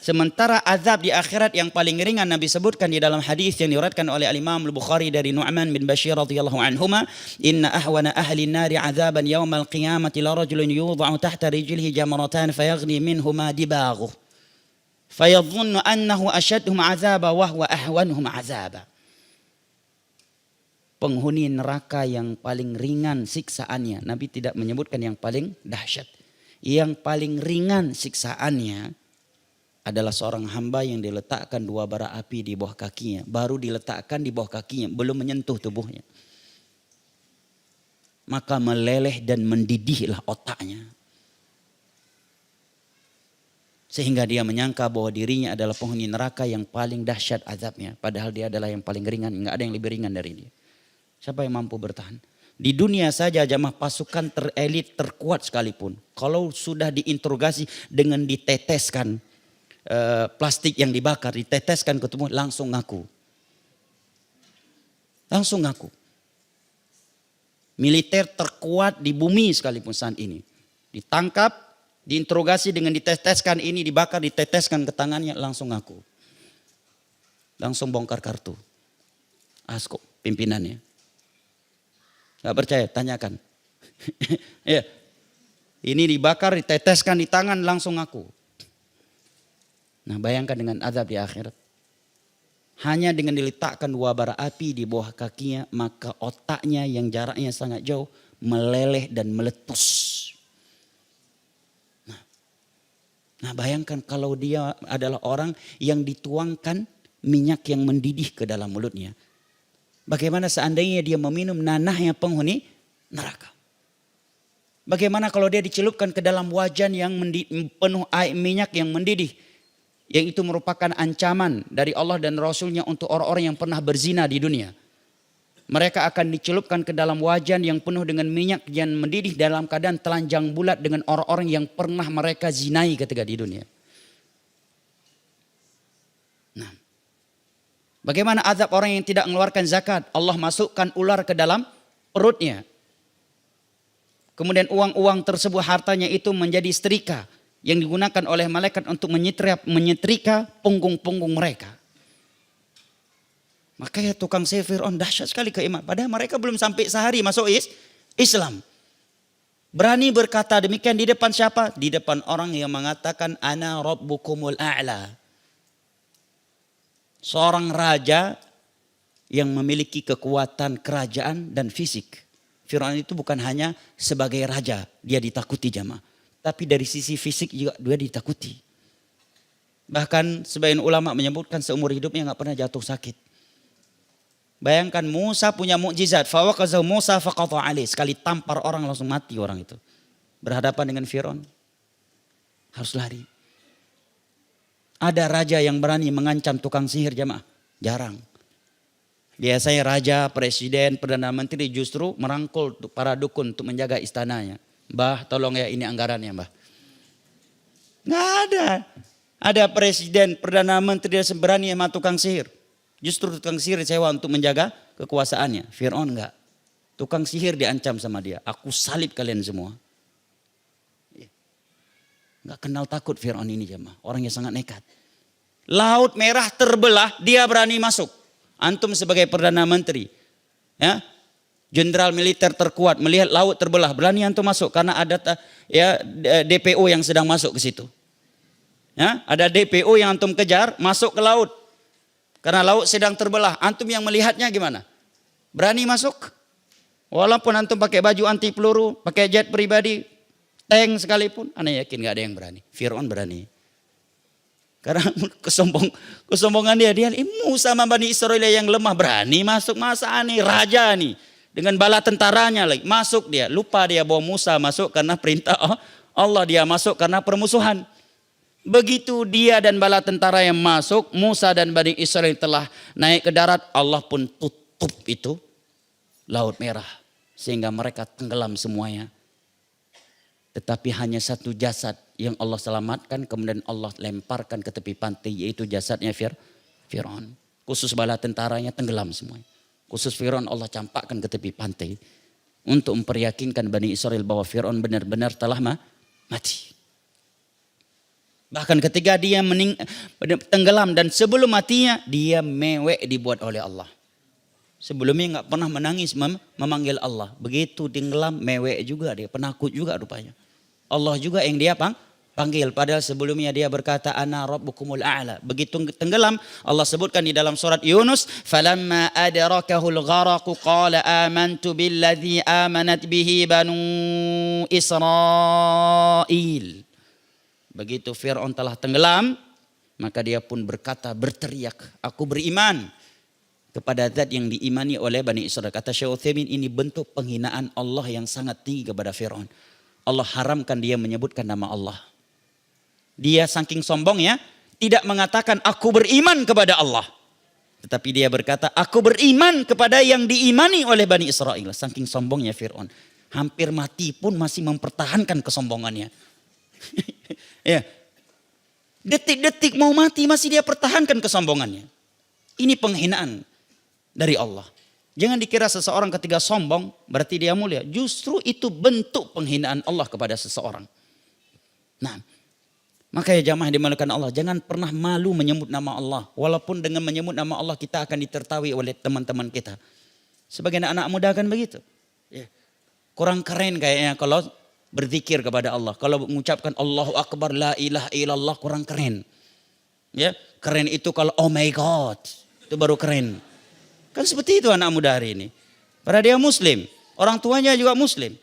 Sementara azab di akhirat yang paling ringan Nabi sebutkan di dalam hadis yang diriwayatkan oleh Al-Imam Al-Bukhari dari Nu'man bin Bashir radhiyallahu anhuma, inna ahwana ahli an-nari 'adzaban yaumal qiyamati la rajulun yudha'u tahta rijlihi jamratan fayaghni minhuma dibaghuh fayadhunnu annahu ashaddhum 'adzaba wa huwa ahwanuhum 'adzaba. Penghuni neraka yang paling ringan siksaannya, Nabi tidak menyebutkan yang paling dahsyat. Yang paling ringan siksaannya adalah seorang hamba yang diletakkan 2 bara api di bawah kakinya. Baru diletakkan di bawah kakinya, belum menyentuh tubuhnya. Maka meleleh dan mendidihlah otaknya. Sehingga dia menyangka bahwa dirinya adalah penghuni neraka yang paling dahsyat azabnya. Padahal dia adalah yang paling ringan, enggak ada yang lebih ringan dari dia. Siapa yang mampu bertahan? Di dunia saja jamaah pasukan terelit terkuat sekalipun, kalau sudah diinterogasi dengan diteteskan plastik yang dibakar, diteteskan ke tubuh, langsung ngaku. Langsung ngaku. Militer terkuat di bumi sekalipun saat ini. Ditangkap, diinterogasi dengan diteteskan ini, dibakar, diteteskan ke tangannya, langsung ngaku. Langsung bongkar kartu. Asko pimpinannya. Gak percaya, tanyakan. Ya. Ini dibakar, diteteskan di tangan, langsung ngaku. Nah, bayangkan dengan azab di akhirat. Hanya dengan diletakkan 2 bara api di bawah kakinya, maka otaknya yang jaraknya sangat jauh meleleh dan meletus. Nah, bayangkan kalau dia adalah orang yang dituangkan minyak yang mendidih ke dalam mulutnya. Bagaimana seandainya dia meminum nanahnya penghuni neraka? Bagaimana kalau dia dicelupkan ke dalam wajan yang penuh air minyak yang mendidih? Yang itu merupakan ancaman dari Allah dan Rasulnya untuk orang-orang yang pernah berzina di dunia. Mereka akan dicelupkan ke dalam wajan yang penuh dengan minyak yang mendidih dalam keadaan telanjang bulat dengan orang-orang yang pernah mereka zinai ketika di dunia. Nah, bagaimana azab orang yang tidak mengeluarkan zakat? Allah masukkan ular ke dalam perutnya. Kemudian uang-uang tersebut hartanya itu menjadi setrika yang digunakan oleh malaikat untuk menyetrika punggung-punggung mereka. Makanya tukang sihir Fir'aun dahsyat sekali keimanan. Padahal mereka belum sampai sehari masuk Islam. Berani berkata demikian di depan siapa? Di depan orang yang mengatakan ana rabbukumul a'la. Seorang raja yang memiliki kekuatan kerajaan dan fisik. Fir'aun itu bukan hanya sebagai raja, dia ditakuti jamaah. Tapi dari sisi fisik juga dia ditakuti. Bahkan sebagian ulama menyebutkan seumur hidupnya gak pernah jatuh sakit. Bayangkan Musa punya mukjizat. Fawaqazahu Musa faqata alaih. Sekali tampar orang langsung mati orang itu. Berhadapan dengan Fir'aun. Harus lari. Ada raja yang berani mengancam tukang sihir jamaah? Jarang. Biasanya raja, presiden, perdana menteri justru merangkul para dukun untuk menjaga istananya. Mbah tolong ya ini anggarannya mbah. Nggak ada. Ada presiden, perdana menteri yang berani sama tukang sihir. Justru tukang sihir sewa untuk menjaga kekuasaannya. Fir'aun enggak. Tukang sihir diancam sama dia. Aku salib kalian semua. Enggak kenal takut Fir'aun ini jemaah. Orang yang sangat nekat. Laut merah terbelah, dia berani masuk. Antum sebagai perdana menteri. Ya. Jenderal militer terkuat melihat laut terbelah, berani antum masuk karena ada ya DPO yang sedang masuk ke situ. Ya, ada DPO yang antum kejar masuk ke laut. Karena laut sedang terbelah, antum yang melihatnya gimana? Berani masuk? Walaupun antum pakai baju anti peluru, pakai jet pribadi, tank sekalipun, ana yakin gak ada yang berani. Fir'aun berani. Karena kesombongan dia Musa sama Bani Israel yang lemah berani masuk, masa nih raja nih dengan bala tentaranya lagi masuk, dia lupa dia bahwa Musa masuk karena perintah Allah, dia masuk karena permusuhan. Begitu dia dan bala tentara yang masuk, Musa dan Bani Israel telah naik ke darat, Allah pun tutup itu Laut Merah sehingga mereka tenggelam semuanya. Tetapi hanya satu jasad yang Allah selamatkan, kemudian Allah lemparkan ke tepi pantai, yaitu jasadnya Fir'aun. Khusus bala tentaranya tenggelam semuanya. Khusus Fir'aun Allah campakkan ke tepi pantai untuk memperyakinkan Bani Israel bahwa Fir'aun benar-benar telah mati. Bahkan ketika dia tenggelam dan sebelum matinya dia mewek dibuat oleh Allah. Sebelumnya nggak pernah menangis memanggil Allah. Begitu tenggelam mewek juga dia, penakut juga rupanya. Allah juga yang dia panggil. Padahal sebelumnya dia berkata ana rabbukumul a'la. Begitu tenggelam Allah sebutkan di dalam surat Yunus, falamma adrakahul gharaqu qala amantu billadzi amanat bihi banu Israil. Begitu Fir'aun telah tenggelam, maka dia pun berkata, berteriak, aku beriman kepada zat yang diimani oleh Bani Israel. Kata Syekh Utsaimin, ini bentuk penghinaan Allah yang sangat tinggi kepada Fir'aun. Allah haramkan dia menyebutkan nama Allah. Dia saking sombongnya tidak mengatakan aku beriman kepada Allah. Tetapi dia berkata aku beriman kepada yang diimani oleh Bani Israel. Saking sombongnya Fir'aun. Hampir mati pun masih mempertahankan kesombongannya. Ya. Detik-detik mau mati masih dia pertahankan kesombongannya. Ini penghinaan dari Allah. Jangan dikira seseorang ketika sombong berarti dia mulia. Justru itu bentuk penghinaan Allah kepada seseorang. Nah, makanya jamaah dimuliakan Allah, jangan pernah malu menyebut nama Allah. Walaupun dengan menyebut nama Allah kita akan ditertawi oleh teman-teman kita. Sebagian anak muda kan begitu. Ya. Kurang keren kayaknya kalau berzikir kepada Allah. Kalau mengucapkan Allahu Akbar, la ilaha illallah kurang keren. Ya, keren itu kalau oh my God, itu baru keren. Kan seperti itu anak muda hari ini. Padahal dia muslim, orang tuanya juga muslim.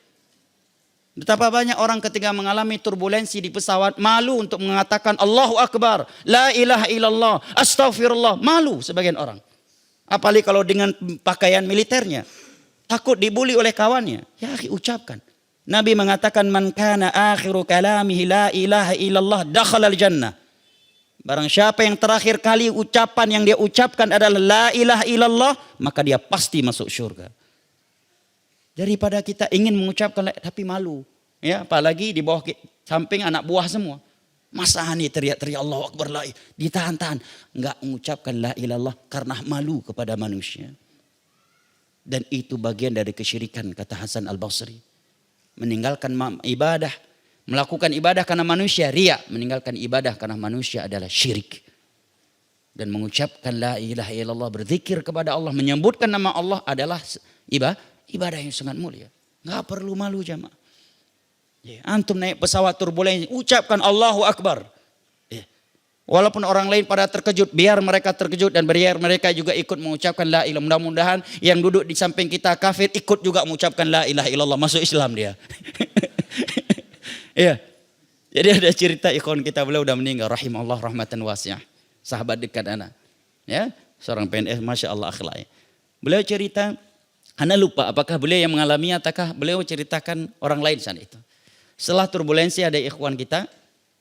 Betapa banyak orang ketika mengalami turbulensi di pesawat malu untuk mengatakan Allahu Akbar, la ilaha illallah, astaghfirullah, malu sebagian orang. Apalagi kalau dengan pakaian militernya, takut dibuli oleh kawannya. Ya, ucapkan. Nabi mengatakan man kana akhiru kalamihi la ilaha illallah dakhalal jannah. Barang siapa yang terakhir kali ucapan yang dia ucapkan adalah la ilaha illallah, maka dia pasti masuk surga. Daripada kita ingin mengucapkan tapi malu, ya, apalagi di bawah samping anak buah semua. Masa nih teriak-teriak Allahu Akbar, la, ditahan-tahan, enggak mengucapkan la ilallah karena malu kepada manusia. Dan itu bagian dari kesyirikan, kata Hasan Al-Basri. Meninggalkan ibadah, melakukan ibadah karena manusia riya, meninggalkan ibadah karena manusia adalah syirik. Dan mengucapkan la ilaha illallah, berzikir kepada Allah, menyebutkan nama Allah adalah ibadah yang sangat mulia. Enggak perlu malu jamaah. Ya, antum naik pesawat turbulensi, ucapkan Allahu Akbar. Ya. Walaupun orang lain pada terkejut, biar mereka terkejut dan biar mereka juga ikut mengucapkan la ilaha. Mudah-mudahan yang duduk di samping kita kafir ikut juga mengucapkan la ilaha illallah, masuk Islam dia. Ya. Jadi ada cerita ikhwan kita, beliau udah meninggal rahimahullah rahmatan wasi'ah. Sahabat dekat anak. Ya, seorang PNS Masya Allah akhlaknya. Beliau cerita, Anda lupa apakah beliau yang mengalami ataukah beliau ceritakan orang lain sana itu. Setelah turbulensi ada ikhwan kita,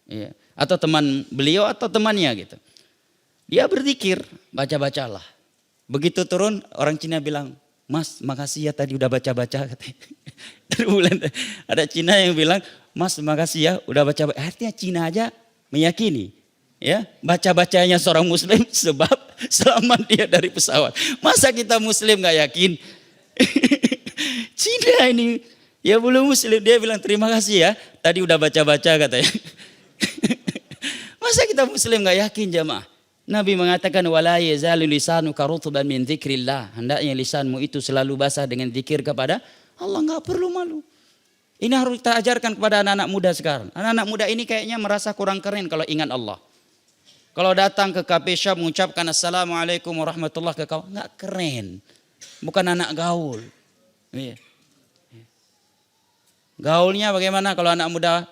ya, atau teman beliau atau temannya gitu. Dia berzikir, baca-bacalah. Begitu turun orang Cina bilang, Mas makasih ya tadi udah baca-baca. Turbulen. Ada Cina yang bilang, Mas makasih ya udah baca-baca. Artinya Cina aja meyakini. Ya, baca-bacanya seorang muslim sebab selamat dia dari pesawat. Masa kita muslim gak yakin? Cina ini ya belum muslim, dia bilang terima kasih ya tadi udah baca-baca katanya. Masa kita muslim gak yakin jamaah? Nabi mengatakan wala yazalu lisanuka rutban min dzikrillah. Hendaknya lisanmu itu selalu basah dengan zikir kepada Allah, gak perlu malu. Ini harus kita ajarkan kepada anak-anak muda sekarang. Anak-anak muda ini kayaknya merasa kurang keren kalau ingat Allah. Kalau datang ke coffee shop mengucapkan assalamualaikum warahmatullahi wabarakatuh, nggak keren, bukan anak gaul. Gaulnya bagaimana kalau anak muda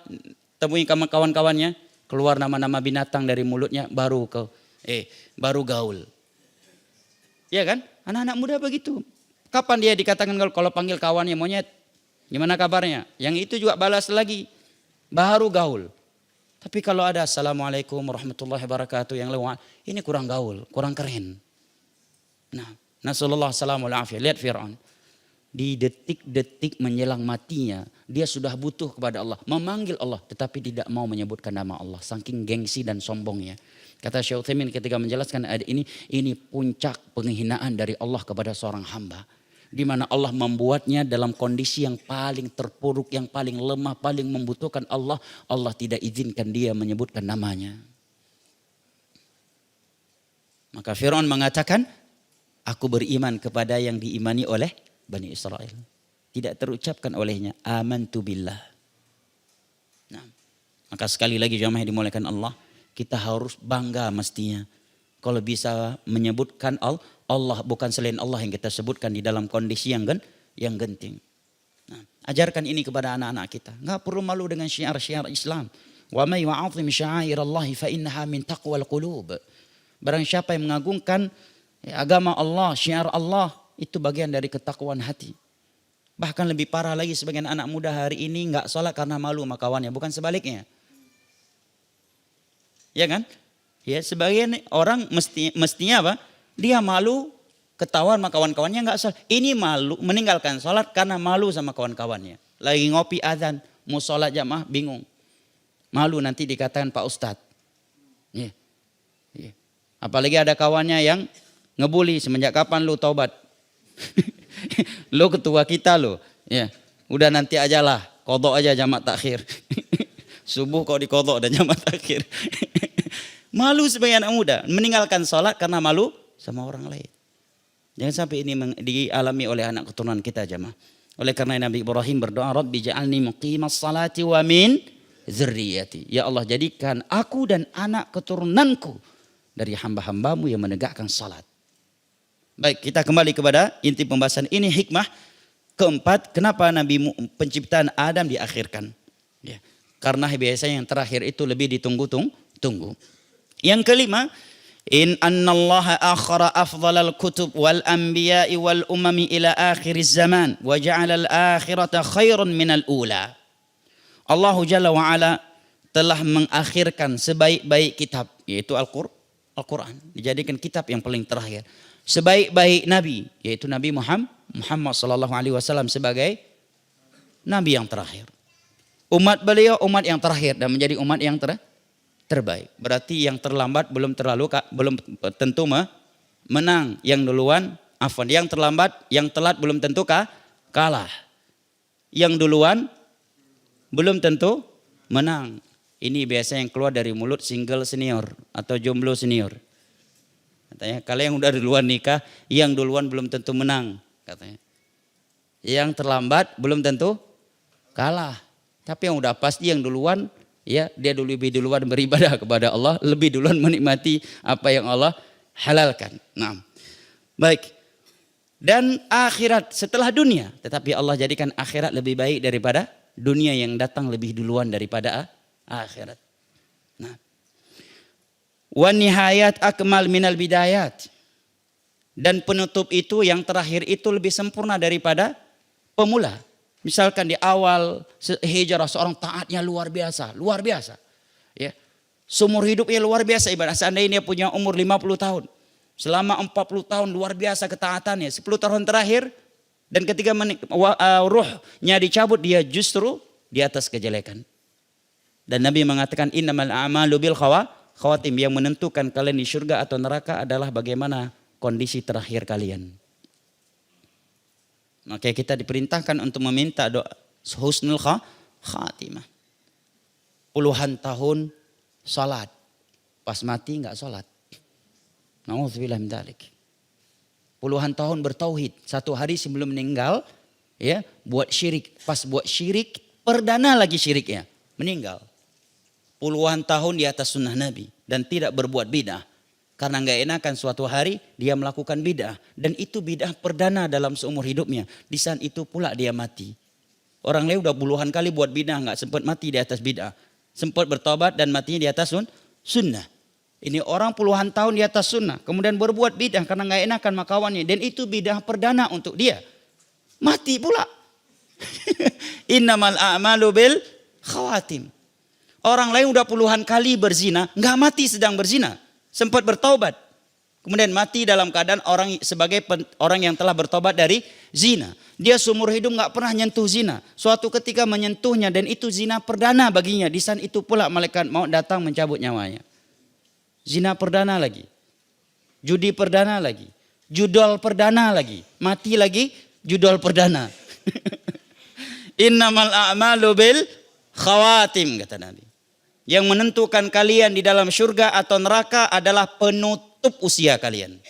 temui kawan-kawannya, keluar nama-nama binatang dari mulutnya, baru gaul. Iya kan? Anak-anak muda begitu. Kapan dia dikatakan kalau panggil kawannya monyet, gimana kabarnya? Yang itu juga balas lagi, baru gaul. Tapi kalau ada assalamualaikum warahmatullahi wabarakatuh yang lewat, ini kurang gaul, kurang keren. Nah, nasallallahu salamul afiyah. Lihat Fir'aun. Di detik-detik menjelang matinya, dia sudah butuh kepada Allah, memanggil Allah, tetapi tidak mau menyebutkan nama Allah, saking gengsi dan sombongnya. Kata Syekh Utsaimin ketika menjelaskan ayat ini puncak penghinaan dari Allah kepada seorang hamba, di mana Allah membuatnya dalam kondisi yang paling terpuruk, yang paling lemah, paling membutuhkan Allah. Allah tidak izinkan dia menyebutkan namanya. Maka Fir'aun mengatakan, aku beriman kepada yang diimani oleh Bani Israel. Tidak terucapkan olehnya amantu billah. Nah, maka sekali lagi jamaah yang dimuliakan Allah, kita harus bangga mestinya kalau bisa menyebutkan Allah, bukan selain Allah yang kita sebutkan di dalam kondisi yang genting. Nah, ajarkan ini kepada anak-anak kita. Enggak perlu malu dengan syiar-syiar Islam. Wa may yu'azzim sya'airallahi fa innaha min taqwal qulub. Barang siapa yang mengagungkan agama Allah, syiar Allah, itu bagian dari ketakwaan hati. Bahkan lebih parah lagi, sebagian anak muda hari ini nggak sholat karena malu sama kawannya, bukan sebaliknya. Ya kan? Ya, sebagian orang mestinya apa? Dia malu ketahuan sama kawan-kawannya nggak sholat. Ini malu meninggalkan sholat karena malu sama kawan-kawannya. Lagi ngopi azan, mau sholat jamaah bingung. Malu nanti dikatakan Pak Ustadz. Ya. Ya. Apalagi ada kawannya yang ngebully, semenjak kapan lu taubat? Lo ketua kita lo, ya udah nanti aja lah, kodok aja jamak takhir. Subuh kok dikodok dan jamak takhir. Malu sebagai anak muda, meninggalkan sholat karena malu sama orang lain. Jangan sampai ini dialami oleh anak keturunan kita jamaah. Oleh karena Nabi Ibrahim berdoa, Rabbi ja'alni muqimas salati wa min dzurriyyati. Ya Allah, jadikan aku dan anak keturunanku dari hamba-hambamu yang menegakkan salat. Baik, kita kembali kepada inti pembahasan ini, hikmah keempat, kenapa penciptaan Adam diakhirkan. Ya, karena biasanya yang terakhir itu lebih ditunggu-tunggu. Yang kelima, in annallaha akhara afdhalal kutub wal anbiya'i wal umami ila akhiriz zaman wa ja'ala al akhirata khairan minal ula. Allah Jalla wa Ala telah mengakhirkan sebaik-baik kitab, yaitu Al-Quran, dijadikan kitab yang paling terakhir. Sebaik-baik nabi, yaitu Nabi Muhammad sallallahu alaihi wasallam sebagai nabi yang terakhir. Umat beliau umat yang terakhir dan menjadi umat yang terbaik. Berarti yang terlambat belum tentu menang, yang duluan yang terlambat, yang telat belum tentu kalah. Yang duluan belum tentu menang. Ini biasa yang keluar dari mulut single senior atau jomblo senior. Katanya kalau yang udah duluan nikah, yang duluan belum tentu menang, katanya. Yang terlambat belum tentu kalah. Tapi yang udah pasti yang duluan, ya dia lebih duluan beribadah kepada Allah, lebih duluan menikmati apa yang Allah halalkan. Nah, baik. Dan akhirat setelah dunia, tetapi Allah jadikan akhirat lebih baik daripada dunia yang datang lebih duluan daripada akhirat. Nah, wa nihayat akmal minal bidayat. Dan penutup itu yang terakhir itu lebih sempurna daripada pemula. Misalkan di awal hijrah seorang taatnya luar biasa. Ya. Seumur hidupnya luar biasa ibadah. Seandainya dia punya umur 50 tahun. Selama 40 tahun luar biasa ketaatannya. 10 tahun terakhir dan ketika ruhnya dicabut dia justru di atas kejelekan. Dan Nabi mengatakan innamal a'malu bil khawatim, yang menentukan kalian di surga atau neraka adalah bagaimana kondisi terakhir kalian. Maka kita diperintahkan untuk meminta doa husnul khatimah. Puluhan tahun salat, pas mati enggak salat. Nauzubillah min dzalik. Puluhan tahun bertauhid, satu hari sebelum meninggal ya buat syirik, pas buat syirik perdana lagi syiriknya, meninggal. Puluhan tahun di atas sunnah Nabi dan tidak berbuat bid'ah. Karena enggak enakan suatu hari dia melakukan bid'ah. Dan itu bid'ah perdana dalam seumur hidupnya. Di saat itu pula dia mati. Orang lain udah puluhan kali buat bid'ah, nggak sempat mati di atas bid'ah. Sempat bertobat dan matinya di atas sunnah. Ini orang puluhan tahun di atas sunnah. Kemudian berbuat bid'ah karena nggak enakan sama kawannya. Dan itu bid'ah perdana untuk dia. Mati pula. Innamal a'malu bil khawatim. Orang lain udah puluhan kali berzina, nggak mati sedang berzina. Sempat bertobat. Kemudian mati dalam keadaan sebagai orang yang telah bertobat dari zina. Dia seumur hidup nggak pernah nyentuh zina. Suatu ketika menyentuhnya dan itu zina perdana baginya. Di saat itu pula malaikat maut datang mencabut nyawanya. Zina perdana lagi. Judi perdana lagi. Judol perdana lagi. Mati lagi, judol perdana. Innamal a'malu bil khawatim, kata Nabi. Yang menentukan kalian di dalam surga atau neraka adalah penutup usia kalian.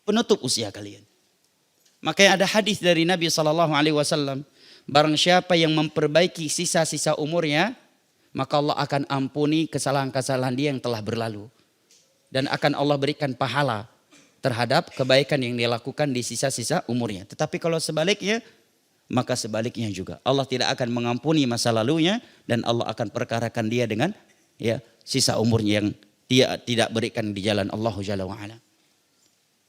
Penutup usia kalian. Makanya ada hadis dari Nabi SAW. Barang siapa yang memperbaiki sisa-sisa umurnya, maka Allah akan ampuni kesalahan-kesalahan dia yang telah berlalu. Dan akan Allah berikan pahala terhadap kebaikan yang dia lakukan di sisa-sisa umurnya. Tetapi kalau sebaliknya, maka sebaliknya juga. Allah tidak akan mengampuni masa lalunya dan Allah akan perkarakan dia dengan sisa umurnya yang dia tidak berikan di jalan Allah Jalla wa'ala.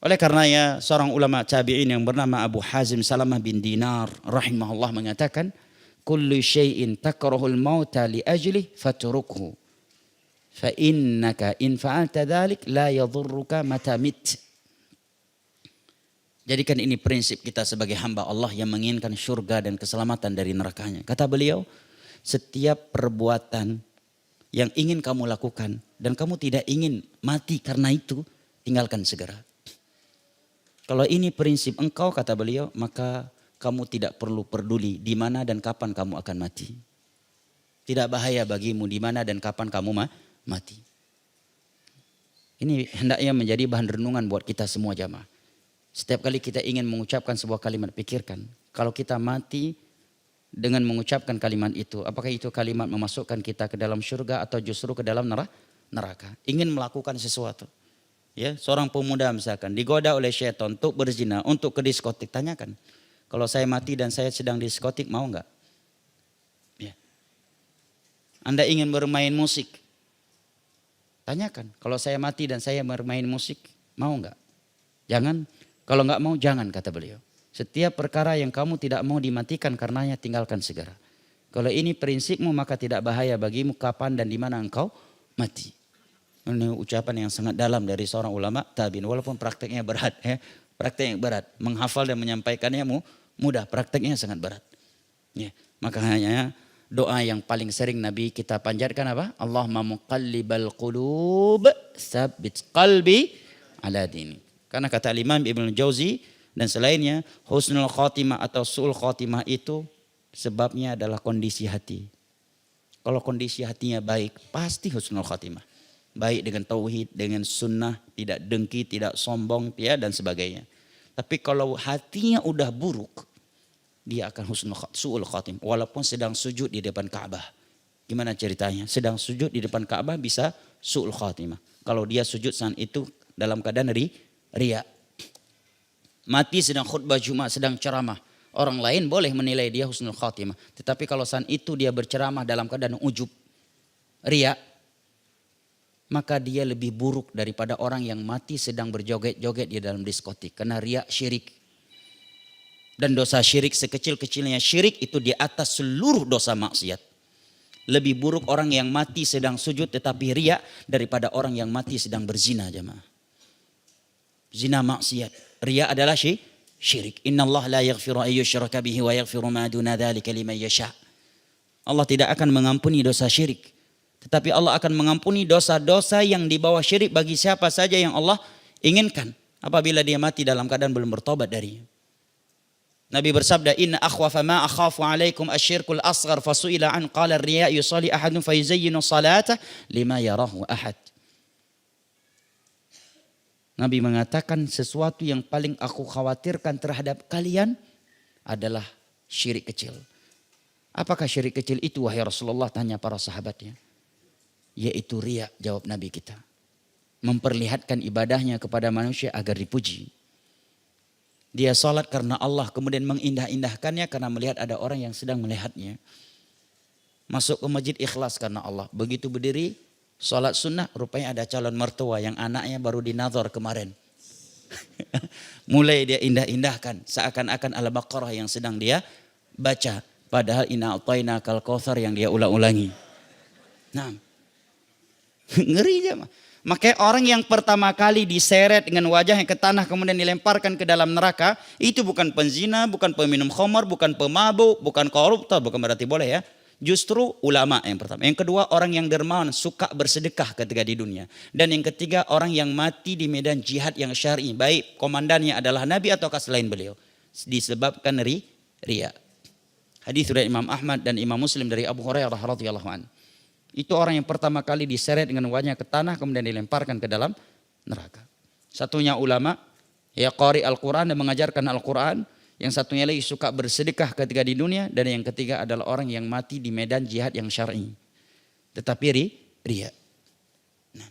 Oleh karenanya seorang ulama tabi'in yang bernama Abu Hazim Salamah bin Dinar rahimahullah mengatakan, kullu syai'in takrahul mauta li ajlih fatrukhu fa innaka in fa'alta dhalik la yadhurruka mata mit. Jadikan ini prinsip kita sebagai hamba Allah yang menginginkan syurga dan keselamatan dari nerakanya. Kata beliau, setiap perbuatan yang ingin kamu lakukan dan kamu tidak ingin mati karena itu, tinggalkan segera. Kalau ini prinsip engkau, kata beliau, maka kamu tidak perlu peduli di mana dan kapan kamu akan mati. Tidak bahaya bagimu di mana dan kapan kamu mati. Ini hendaknya menjadi bahan renungan buat kita semua jamaah. Setiap kali kita ingin mengucapkan sebuah kalimat, pikirkan. Kalau kita mati dengan mengucapkan kalimat itu, apakah itu kalimat memasukkan kita ke dalam surga atau justru ke dalam neraka? Ingin melakukan sesuatu. Ya, seorang pemuda misalkan digoda oleh syaitan untuk berzina, untuk ke diskotik, tanyakan. Kalau saya mati dan saya sedang di diskotik, mau enggak? Ya. Anda ingin bermain musik? Tanyakan. Kalau saya mati dan saya bermain musik, mau enggak? Jangan. Kalau enggak mau, jangan, kata beliau. Setiap perkara yang kamu tidak mau dimatikan karenanya, tinggalkan segera. Kalau ini prinsipmu, maka tidak bahaya bagimu kapan dan di mana engkau mati. Ini ucapan yang sangat dalam dari seorang ulama tabi'in. Walaupun prakteknya berat. Prakteknya berat. Menghafal dan menyampaikannya mudah. Prakteknya sangat berat. Ya. Makanya doa yang paling sering Nabi kita panjatkan apa? Allahumma muqallibal qulub tsabbit qalbi ala dini. Karena kata Imam Ibnu Jauzi dan selainnya, husnul khatimah atau su'ul khatimah itu sebabnya adalah kondisi hati. Kalau kondisi hatinya baik, pasti husnul khatimah. Baik dengan tauhid, dengan sunnah, tidak dengki, tidak sombong, ya, dan sebagainya. Tapi kalau hatinya udah buruk, dia akan su'ul khatimah. Walaupun sedang sujud di depan Ka'bah. Gimana ceritanya? Sedang sujud di depan Ka'bah bisa su'ul khatimah. Kalau dia sujud saat itu dalam keadaan riya. Mati sedang khutbah Jumat, sedang ceramah. Orang lain boleh menilai dia husnul khatimah. Tetapi kalau saat itu dia berceramah dalam keadaan ujub, riya, maka dia lebih buruk daripada orang yang mati sedang berjoget-joget di dalam diskotik. Karena riya syirik. Dan dosa syirik sekecil-kecilnya syirik itu di atas seluruh dosa maksiat. Lebih buruk orang yang mati sedang sujud tetapi riya daripada orang yang mati sedang berzina, jemaah. Zina maksiat. Riya adalah syirik. Innallaha la yaghfiru an yushraka bihi wa yaghfiru ma duna dzalika liman yasha. Allah tidak akan mengampuni dosa syirik. Tetapi Allah akan mengampuni dosa-dosa yang di bawah syirik bagi siapa saja yang Allah inginkan. Apabila dia mati dalam keadaan belum bertobat darinya. Nabi bersabda, inna akhwafa ma akhafu alaikum asyirkul asghar fasu'ila an qala ar-riya yusalli ahadun fayuzayyinu salata lima yarahu ahad. Nabi mengatakan sesuatu yang paling aku khawatirkan terhadap kalian adalah syirik kecil. Apakah syirik kecil itu wahai Rasulullah, tanya para sahabatnya. Yaitu riya, jawab Nabi kita. Memperlihatkan ibadahnya kepada manusia agar dipuji. Dia sholat karena Allah, kemudian mengindah-indahkannya karena melihat ada orang yang sedang melihatnya. Masuk ke masjid ikhlas karena Allah. Begitu berdiri, sholat sunnah, rupanya ada calon mertua yang anaknya baru dinazar kemarin. Mulai dia indah-indahkan, seakan-akan Al-Baqarah yang sedang dia baca. Padahal inna a'tainakal kautsar yang dia ulang-ulangi. Nah, ngeri aja. Makanya orang yang pertama kali diseret dengan wajahnya ke tanah kemudian dilemparkan ke dalam neraka, itu bukan penzina, bukan peminum khamar, bukan pemabuk, bukan koruptor, bukan berarti boleh ya. Justru ulama yang pertama. Yang kedua orang yang dermawan, suka bersedekah ketika di dunia. Dan yang ketiga orang yang mati di medan jihad yang syar'i, baik komandannya adalah Nabi ataukah selain beliau. Disebabkan riya. Hadis dari Imam Ahmad dan Imam Muslim dari Abu Hurairah radhiyallahu anhu. Itu orang yang pertama kali diseret dengan wajahnya ke tanah kemudian dilemparkan ke dalam neraka. Satunya ulama, ya qari Al-Quran dan mengajarkan Al-Quran. Yang satunya lagi suka bersedekah ketika di dunia. Dan yang ketiga adalah orang yang mati di medan jihad yang syar'i. Tetapi riya. Nah,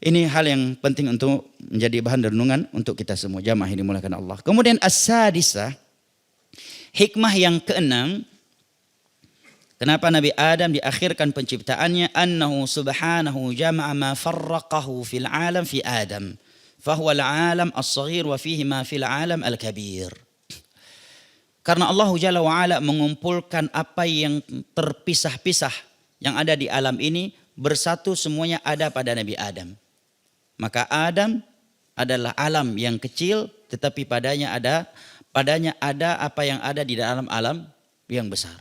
ini hal yang penting untuk menjadi bahan renungan untuk kita semua. Jamaah yang dimuliakan Allah. Kemudian as-sadisah, hikmah yang keenam. Kenapa Nabi Adam diakhirkan penciptaannya? Annahu subhanahu jama'a ma farraqahu fil alam fi Adam. Fahuwa al-alam as-saghir wa fihi ma fil alam al-kabir. Karena Allah Jalla wa'ala mengumpulkan apa yang terpisah-pisah yang ada di alam ini bersatu semuanya ada pada Nabi Adam. Maka Adam adalah alam yang kecil tetapi padanya ada apa yang ada di dalam alam yang besar.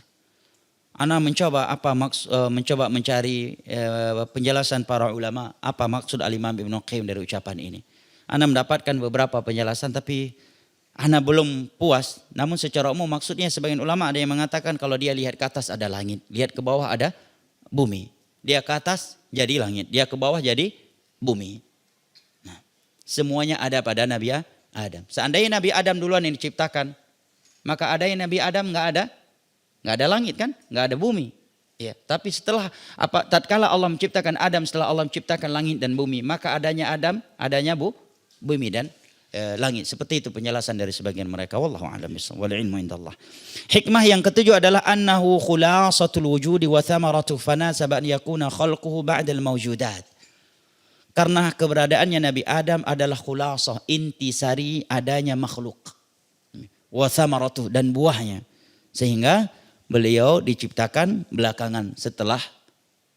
Ana mencoba mencari penjelasan para ulama apa maksud Al-Imam Ibnu Qayyim dari ucapan ini. Ana mendapatkan beberapa penjelasan tapi ana belum puas. Namun secara umum maksudnya sebagian ulama ada yang mengatakan kalau dia lihat ke atas ada langit, lihat ke bawah ada bumi. Dia ke atas jadi langit, dia ke bawah jadi bumi. Nah, semuanya ada pada Nabi Adam. Seandainya Nabi Adam duluan yang diciptakan, maka adanya Nabi Adam nggak ada langit kan, nggak ada bumi. Ya, tapi tatkala Allah menciptakan Adam, setelah Allah menciptakan langit dan bumi, maka adanya Adam, adanya bumi dan langit. Seperti itu penjelasan dari sebagian mereka. Wallahu a'lam bishawab. Wal ilmu indallah. Hikmah yang ketujuh adalah annahu khulasatul wujudi wa thamaratu fanasaba an yakuna khalquhu ba'dal mawjudat. Karena keberadaannya Nabi Adam adalah khulasah, intisari adanya makhluk. Wa thamaratu dan buahnya. Sehingga beliau diciptakan belakangan setelah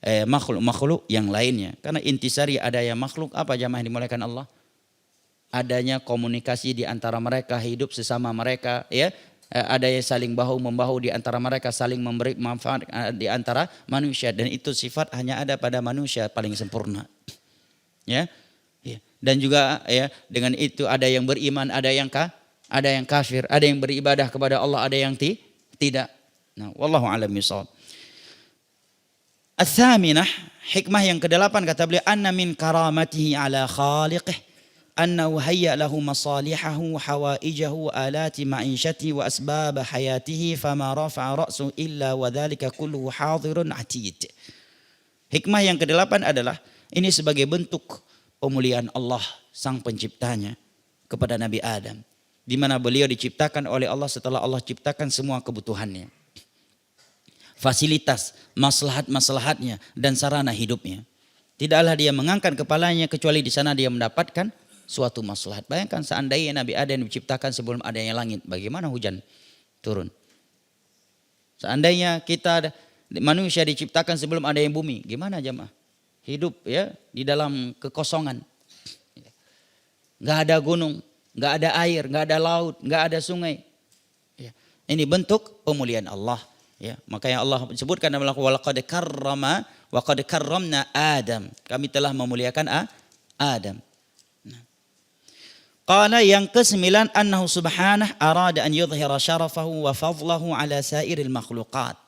makhluk-makhluk yang lainnya. Karena intisari adanya makhluk apa jamaah yang dimuliakan Allah? Adanya komunikasi di antara mereka, hidup sesama mereka, ya. Adanya saling bahu-membahu di antara mereka, saling memberi manfaat di antara manusia. Dan itu sifat hanya ada pada manusia paling sempurna. Ya. Dan juga ya dengan itu ada yang beriman, ada yang kafir, ada yang beribadah kepada Allah, ada yang tidak. Nah, wallahu a'lam bishawab. Ats-tsaminah, hikmah yang ke-8 kata beliau anna min karamatihi ala khaliqih annahu hayya lahu masalihahu hawaijahu alati ma'ishatihi wa asbab hayatihi fama rafa'a ra'su illa wa dzalika kulluhu hadirun atid. Hikmah yang ke-8 adalah ini sebagai bentuk pemuliaan Allah sang penciptanya kepada Nabi Adam, di mana beliau diciptakan oleh Allah setelah Allah ciptakan semua kebutuhannya, fasilitas, maslahat-maslahatnya dan sarana hidupnya. Tidaklah dia mengangkat kepalanya kecuali di sana dia mendapatkan suatu maslahat. Bayangkan seandainya Nabi Adam diciptakan sebelum adanya langit, bagaimana hujan turun? Seandainya manusia diciptakan sebelum adanya bumi, gimana jemaah? Hidup ya di dalam kekosongan. Enggak ada gunung, enggak ada air, enggak ada laut, enggak ada sungai. Ya. Ini bentuk pemuliaan Allah. Ya, makanya Allah sebutkan dalam walaqad karramna Adam. Kami telah memuliakan Adam. Qala yang ke-9 annahu subhanahu arada an yudhhira syarafahu wa fadlahu ala sairil makhluqat.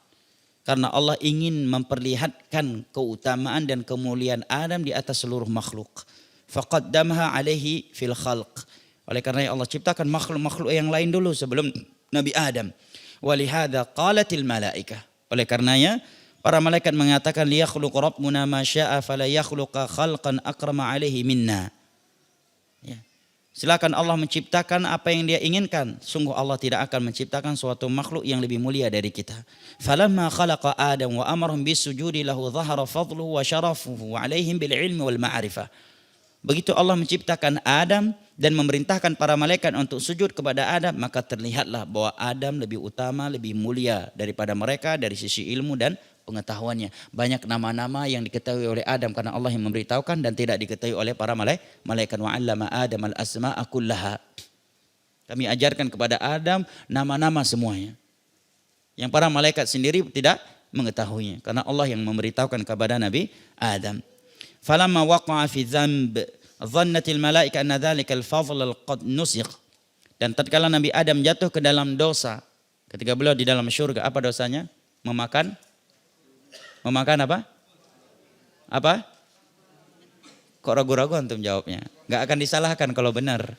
Karena Allah ingin memperlihatkan keutamaan dan kemuliaan Adam di atas seluruh makhluk. Faqaddamaha alaihi fil khalq. Oleh karena Allah ciptakan makhluk-makhluk yang lain dulu sebelum Nabi Adam. Walihada qalatil malaikah. Oleh karenanya para malaikat mengatakan liyakhluq rabbuna ma syaa fala yakhluqa khalqan akrama alaihi minna. Ya. Silakan Allah menciptakan apa yang dia inginkan. Sungguh Allah tidak akan menciptakan suatu makhluk yang lebih mulia dari kita. Falamma khalaqa Adam wa amarhum bisujudi lahu dhahara fadluhu wa syarafuhu alaihim bil ilmi wal ma'rifah. Begitu Allah menciptakan Adam dan memerintahkan para malaikat untuk sujud kepada Adam, maka terlihatlah bahwa Adam lebih utama, lebih mulia daripada mereka dari sisi ilmu dan pengetahuannya. Banyak nama-nama yang diketahui oleh Adam karena Allah yang memberitahukan dan tidak diketahui oleh para malaikat. Wa 'allama Adam al-asma'a kullaha. Kami ajarkan kepada Adam nama-nama semuanya. Yang para malaikat sendiri tidak mengetahuinya karena Allah yang memberitahukan kepada Nabi Adam. Falamma waqa'a fi dzamb dhannatil malaika anna dzalikal fadl qad nusikh. Dan tatkala Nabi Adam jatuh ke dalam dosa, ketika beliau di dalam syurga, apa dosanya? Memakan apa? Apa? Kok ragu-ragu antum jawabnya? Gak akan disalahkan kalau benar.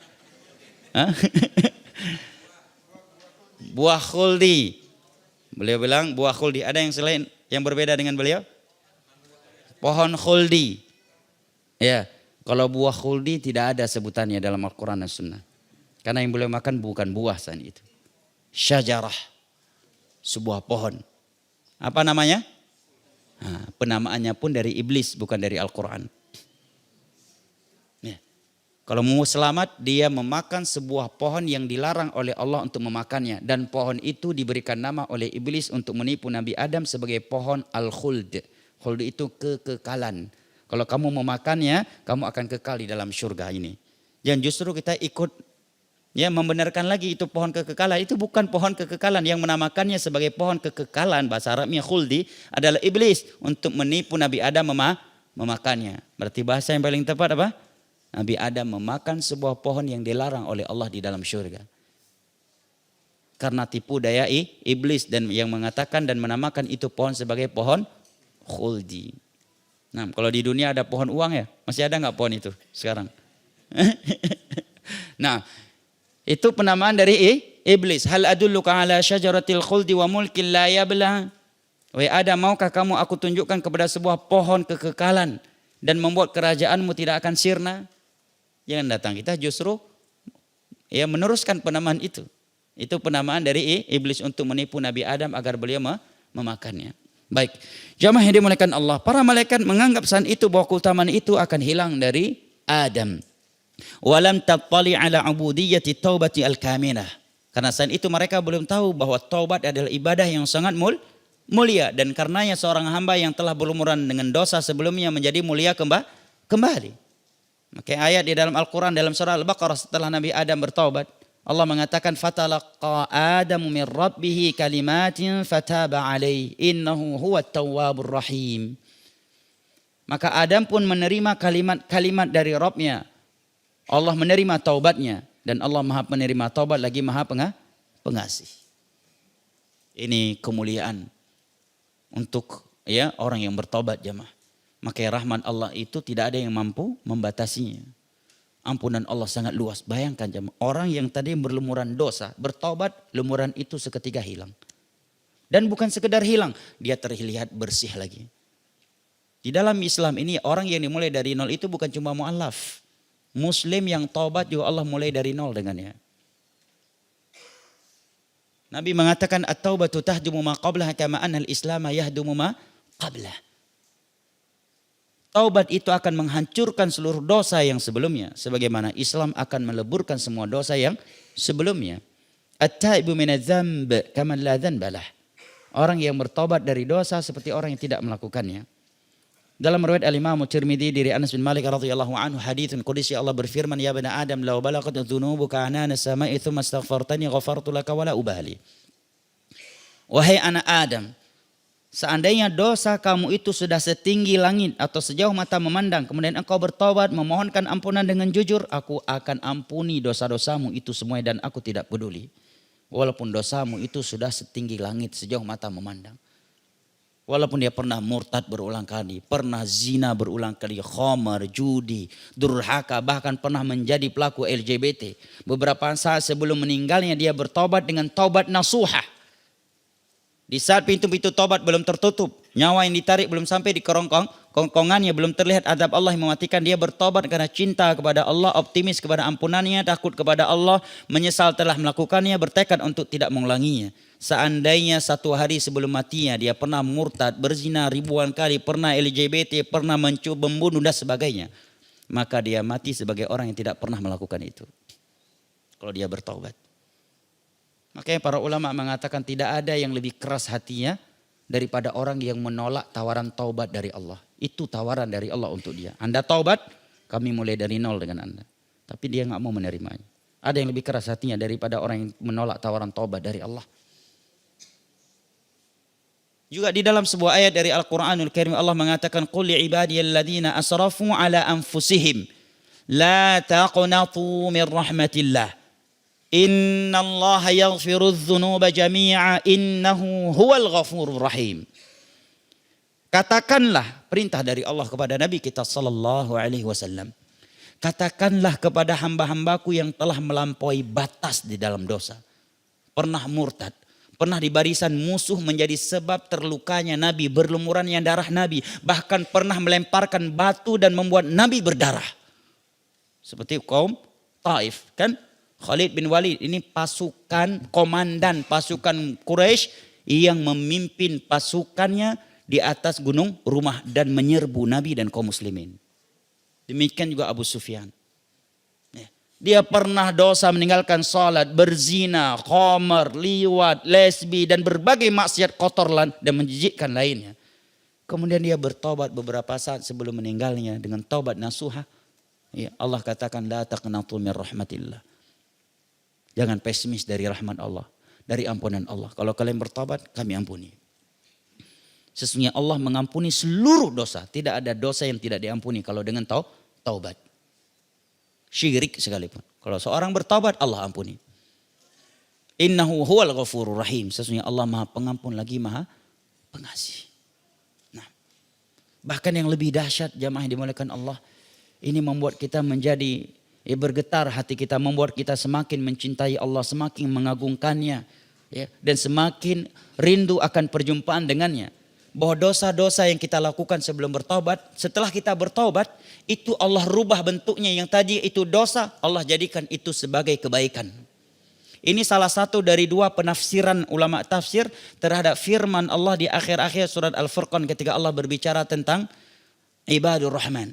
Buah khuldi. Beliau bilang buah khuldi. Ada yang selain yang berbeda dengan beliau? Pohon khuldi. Ya, kalau buah khuldi tidak ada sebutannya dalam Al-Quran dan Sunnah. Karena yang beliau makan bukan buah saat itu. Syajarah. Sebuah pohon. Apa namanya? Nah, penamaannya pun dari iblis bukan dari Al-Quran. Ya. Kalau mau selamat dia memakan sebuah pohon yang dilarang oleh Allah untuk memakannya. Dan pohon itu diberikan nama oleh iblis untuk menipu Nabi Adam sebagai pohon Al-Khuld. Khuld itu kekekalan. Kalau kamu memakannya kamu akan kekal di dalam surga ini. Dan justru kita ikut membenarkan lagi itu pohon kekekalan. Itu bukan pohon kekekalan. Yang menamakannya sebagai pohon kekekalan bahasa Arabnya khuldi adalah iblis untuk menipu Nabi Adam memakannya. Berarti bahasa yang paling tepat apa? Nabi Adam memakan sebuah pohon yang dilarang oleh Allah di dalam surga. Karena tipu daya iblis dan yang mengatakan dan menamakan itu pohon sebagai pohon khuldi. Nah, kalau di dunia ada pohon uang ya, masih ada nggak pohon itu sekarang? Nah, itu penamaan dari iblis. Hal adulluka ala syajaratil khuldi wa mulkin la yabla. Wahai Adam, maukah kamu aku tunjukkan kepada sebuah pohon kekekalan dan membuat kerajaanmu tidak akan sirna? Jangan datang, kita justru meneruskan penamaan itu. Itu penamaan dari iblis untuk menipu Nabi Adam agar beliau memakannya. Baik, jamaah yang dimuliakan Allah, para malaikat menganggap saat itu bahwa keutamaan itu akan hilang dari Adam. Walam tattali ala ubudiyyati taubati al-kaminah. Karena saat itu mereka belum tahu bahwa taubat adalah ibadah yang sangat mulia. Dan karenanya seorang hamba yang telah berlumuran dengan dosa sebelumnya menjadi mulia kembali. Maka ayat di dalam Al-Quran dalam surah Al-Baqarah setelah Nabi Adam bertaubat. Allah mengatakan fatalaqa Adamu min rabbihi kalimatin fataba alaihi innahu huwat tawwabur rahim. Maka Adam pun menerima kalimat dari Rabbnya. Allah menerima taubatnya dan Allah Maha penerima taubat lagi Maha pengasih. Ini kemuliaan untuk orang yang bertobat jemaah. Maka rahmat Allah itu tidak ada yang mampu membatasinya. Ampunan Allah sangat luas. Bayangkan jemaah, orang yang tadi berlumuran dosa, bertobat, lumuran itu seketika hilang. Dan bukan sekedar hilang, dia terlihat bersih lagi. Di dalam Islam ini orang yang dimulai dari nol itu bukan cuma mu'allaf. Muslim yang taubat juga Allah mulai dari nol dengannya. Nabi mengatakan at-taubatu tahdumu ma qablaha kama anna al-islam yahdumu ma qablah. Taubat itu akan menghancurkan seluruh dosa yang sebelumnya. Sebagaimana Islam akan meleburkan semua dosa yang sebelumnya. At-taibu minadz-dzamb kaman la dzanbalah. Orang yang bertobat dari dosa seperti orang yang tidak melakukannya. Dalam riwayat Al-Imam Tirmidzi dari Anas bin Malik radhiyallahu anhu haditsun qudsi Allah berfirman ya bani Adam law balaghat dzunubuka anana as-sama'i thumma astaghfartani ghafartu laka wala ubali. Wahai anak Adam, seandainya dosa kamu itu sudah setinggi langit atau sejauh mata memandang, kemudian engkau bertobat memohonkan ampunan dengan jujur, aku akan ampuni dosa-dosamu itu semua dan aku tidak peduli. Walaupun dosamu itu sudah setinggi langit sejauh mata memandang. Walaupun dia pernah murtad berulang kali, pernah zina berulang kali, khamar, judi, durhaka, bahkan pernah menjadi pelaku LGBT. Beberapa saat sebelum meninggalnya dia bertobat dengan taubat nasuhah. Di saat pintu-pintu tobat belum tertutup, nyawa yang ditarik belum sampai di kerongkong kongkongannya, belum terlihat azab Allah yang mematikan, dia bertobat karena cinta kepada Allah, optimis kepada ampunannya, takut kepada Allah, menyesal telah melakukannya, bertekad untuk tidak mengulanginya. Seandainya satu hari sebelum matinya dia pernah murtad, berzina ribuan kali, pernah LGBT, pernah mencoba membunuh dan sebagainya, maka dia mati sebagai orang yang tidak pernah melakukan itu. Kalau dia bertaubat. Makanya para ulama mengatakan tidak ada yang lebih keras hatinya daripada orang yang menolak tawaran taubat dari Allah. Itu tawaran dari Allah untuk dia. Anda taubat, kami mulai dari nol dengan Anda. Tapi dia nggak mau menerimanya. Ada yang lebih keras hatinya daripada orang yang menolak tawaran taubat dari Allah. Juga di dalam sebuah ayat dari Al-Quranul Karim Allah mengatakan qul li'ibadiyalladzina asrafu ala anfusihim la taqnatu min rahmatillah innallaha yaghfirudz dzunuba jami'a innahu huwal ghafurur rahim. Katakanlah, perintah dari Allah kepada Nabi kita sallallahu alaihi wasallam. Katakanlah kepada hamba-hambaku yang telah melampaui batas di dalam dosa, pernah murtad, pernah di barisan musuh menjadi sebab terlukanya Nabi, berlumurannya darah Nabi. Bahkan pernah melemparkan batu dan membuat Nabi berdarah. Seperti kaum Taif kan. Khalid bin Walid ini pasukan, komandan pasukan Quraisy yang memimpin pasukannya di atas gunung Rumah dan menyerbu Nabi dan kaum muslimin. Demikian juga Abu Sufyan. Dia pernah dosa meninggalkan salat, berzina, khamar, liwat, lesbi dan berbagai maksiat kotor dan menjijikkan lainnya. Kemudian dia bertobat beberapa saat sebelum meninggalnya dengan taubat nasuha. Ya, Allah katakan la taqnatu min rahmatillah. Jangan pesimis dari rahmat Allah, dari ampunan Allah. Kalau kalian bertobat, kami ampuni. Sesungguhnya Allah mengampuni seluruh dosa. Tidak ada dosa yang tidak diampuni kalau dengan taubat. Syirik sekalipun. Kalau seorang bertaubat, Allah ampuni. Innahu huwal ghafurur rahim. Sesungguhnya Allah Maha Pengampun lagi Maha Pengasih. Nah, bahkan yang lebih dahsyat jamaah yang dimuliakan Allah, ini membuat kita menjadi bergetar hati kita, membuat kita semakin mencintai Allah, semakin mengagungkannya, ya, dan semakin rindu akan perjumpaan dengannya. Bahwa dosa-dosa yang kita lakukan sebelum bertaubat, setelah kita bertaubat, itu Allah rubah bentuknya, yang tadi itu dosa, Allah jadikan itu sebagai kebaikan. Ini salah satu dari dua penafsiran ulama tafsir terhadap firman Allah di akhir-akhir surat Al-Furqan ketika Allah berbicara tentang ibadur rahman.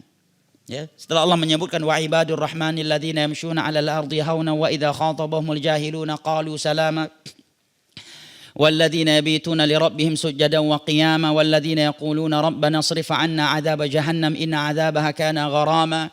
Ya, setelah Allah menyebutkan wa ibadur rahmanil ladzina yamshuna 'alal ardi hauna wa idza khatabahumul jahiluna qalu salama walladzina yabituna lirabbihim sujadan wa qiyama walladzina yaquluna rabbana اصرف عنا عذاب جهنم إن عذابها كان غراما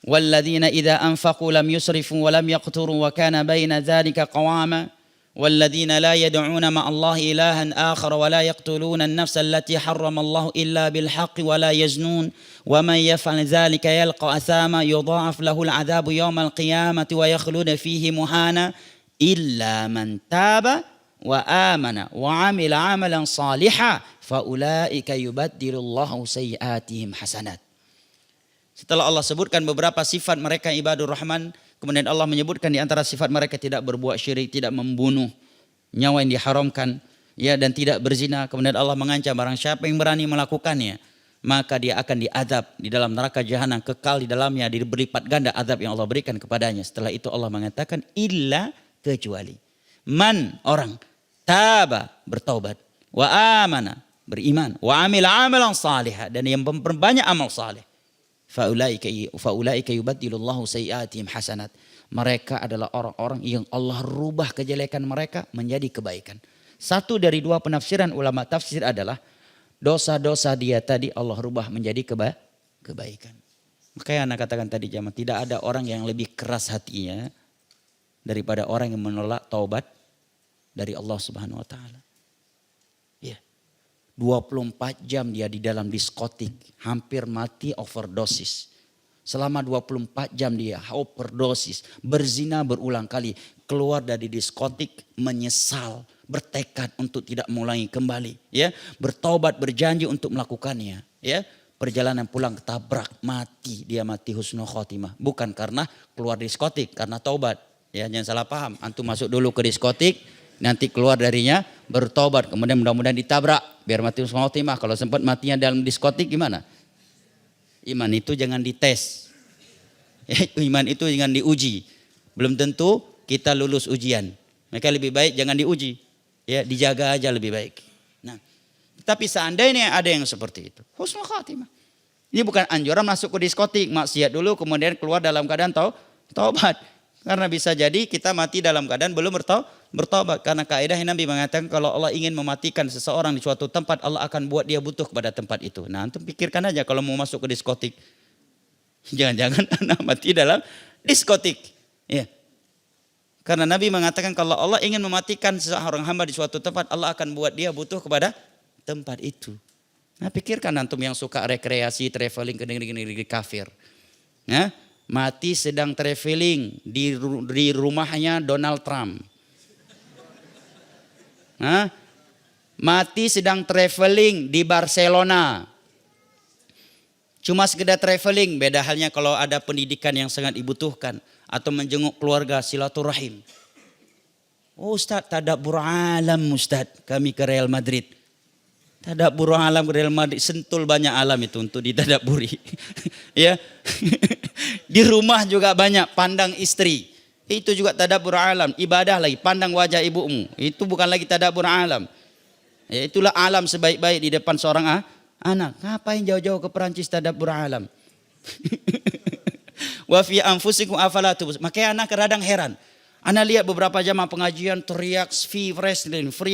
والذين إذا أنفقوا لم يسرفوا ولم يقتروا وكان بين ذلك قواما والذين لا يدعون مع الله إلها آخر ولا يقتلون النفس التي حرم الله إلا بالحق ولا يزنون ومن يفعل ذلك يلقى أثاما يضاعف له العذاب يوم القيامة ويخلد فيه مهانا إلا من تاب وآمن وعمل عملا صالحا فأولئك يبدل الله سيئاتهم حسنات. Setelah Allah sebutkan beberapa sifat mereka ibadur rahman, kemudian Allah menyebutkan di antara sifat mereka tidak berbuat syirik, tidak membunuh nyawa yang diharamkan, ya, dan tidak berzina. Kemudian Allah mengancam barang siapa yang berani melakukannya, maka dia akan diazab di dalam neraka jahanam, kekal di dalamnya, berlipat ganda azab yang Allah berikan kepadanya. Setelah itu Allah mengatakan illa, kecuali man, orang, taba, bertaubat, wa amana, beriman, wa amila amalan salihah, dan yang memperbanyak amal saleh. Faulaika yubaddilullahu sayyiatihim hasanat. Mereka adalah orang-orang yang Allah rubah kejelekan mereka menjadi kebaikan. Satu dari dua penafsiran ulama tafsir adalah dosa-dosa dia tadi Allah rubah menjadi kebaikan. Makanya anak katakan tadi jamaah, tidak ada orang yang lebih keras hatinya daripada orang yang menolak taubat dari Allah Subhanahu wa taala. 24 jam dia di dalam diskotik, hampir mati overdosis. Selama 24 jam dia overdosis, berzina berulang kali, keluar dari diskotik menyesal, bertekad untuk tidak mengulangi kembali, ya, bertobat, berjanji untuk melakukannya, ya. Perjalanan pulang ketabrak, mati, dia mati husnul khotimah, bukan karena keluar diskotik, karena taubat. Ya, jangan salah paham, antum masuk dulu ke diskotik, Nanti keluar darinya bertobat, kemudian mudah-mudahan ditabrak biar mati husnul khotimah. Kalau sempat matinya dalam diskotik gimana? Iman itu jangan dites. Iman itu jangan diuji. Belum tentu kita lulus ujian. Maka lebih baik jangan diuji. Ya, dijaga aja lebih baik. Nah, tapi seandainya ada yang seperti itu, husnul khotimah. Ini bukan anjuran masuk ke diskotik, maksiat dulu kemudian keluar dalam keadaan taubat. Karena bisa jadi kita mati dalam keadaan belum bertobat. Karena kaidah Nabi mengatakan kalau Allah ingin mematikan seseorang di suatu tempat, Allah akan buat dia butuh kepada tempat itu. Nah, antum pikirkan aja kalau mau masuk ke diskotik. Jangan-jangan anak mati dalam diskotik. Ya. Karena Nabi mengatakan kalau Allah ingin mematikan seseorang hamba di suatu tempat, Allah akan buat dia butuh kepada tempat itu. Nah, pikirkan antum yang suka rekreasi, traveling ke negeri-negeri kafir. Ya. Mati sedang traveling di rumahnya Donald Trump. Hah? Mati sedang traveling di Barcelona. Cuma sekedar traveling, beda halnya kalau ada pendidikan yang sangat dibutuhkan atau menjenguk keluarga silaturahim. Oh Ustaz, tadabbur alam Ustaz, kami ke Real Madrid. Tadabbur alam ke Real Madrid, sentul banyak alam itu untuk ditadabburi. Ya. Di rumah juga banyak, pandang istri. Itu juga tadabbur alam, ibadah lagi, pandang wajah ibumu. Itu bukan lagi tadabbur alam. Ya, itulah alam sebaik-baik di depan seorang anak. Ngapain jauh-jauh ke Perancis tadabbur alam? Wa fi anfusikum afala tubsirun. Makanya anak kadang heran. Anak lihat beberapa jamaah pengajian teriak free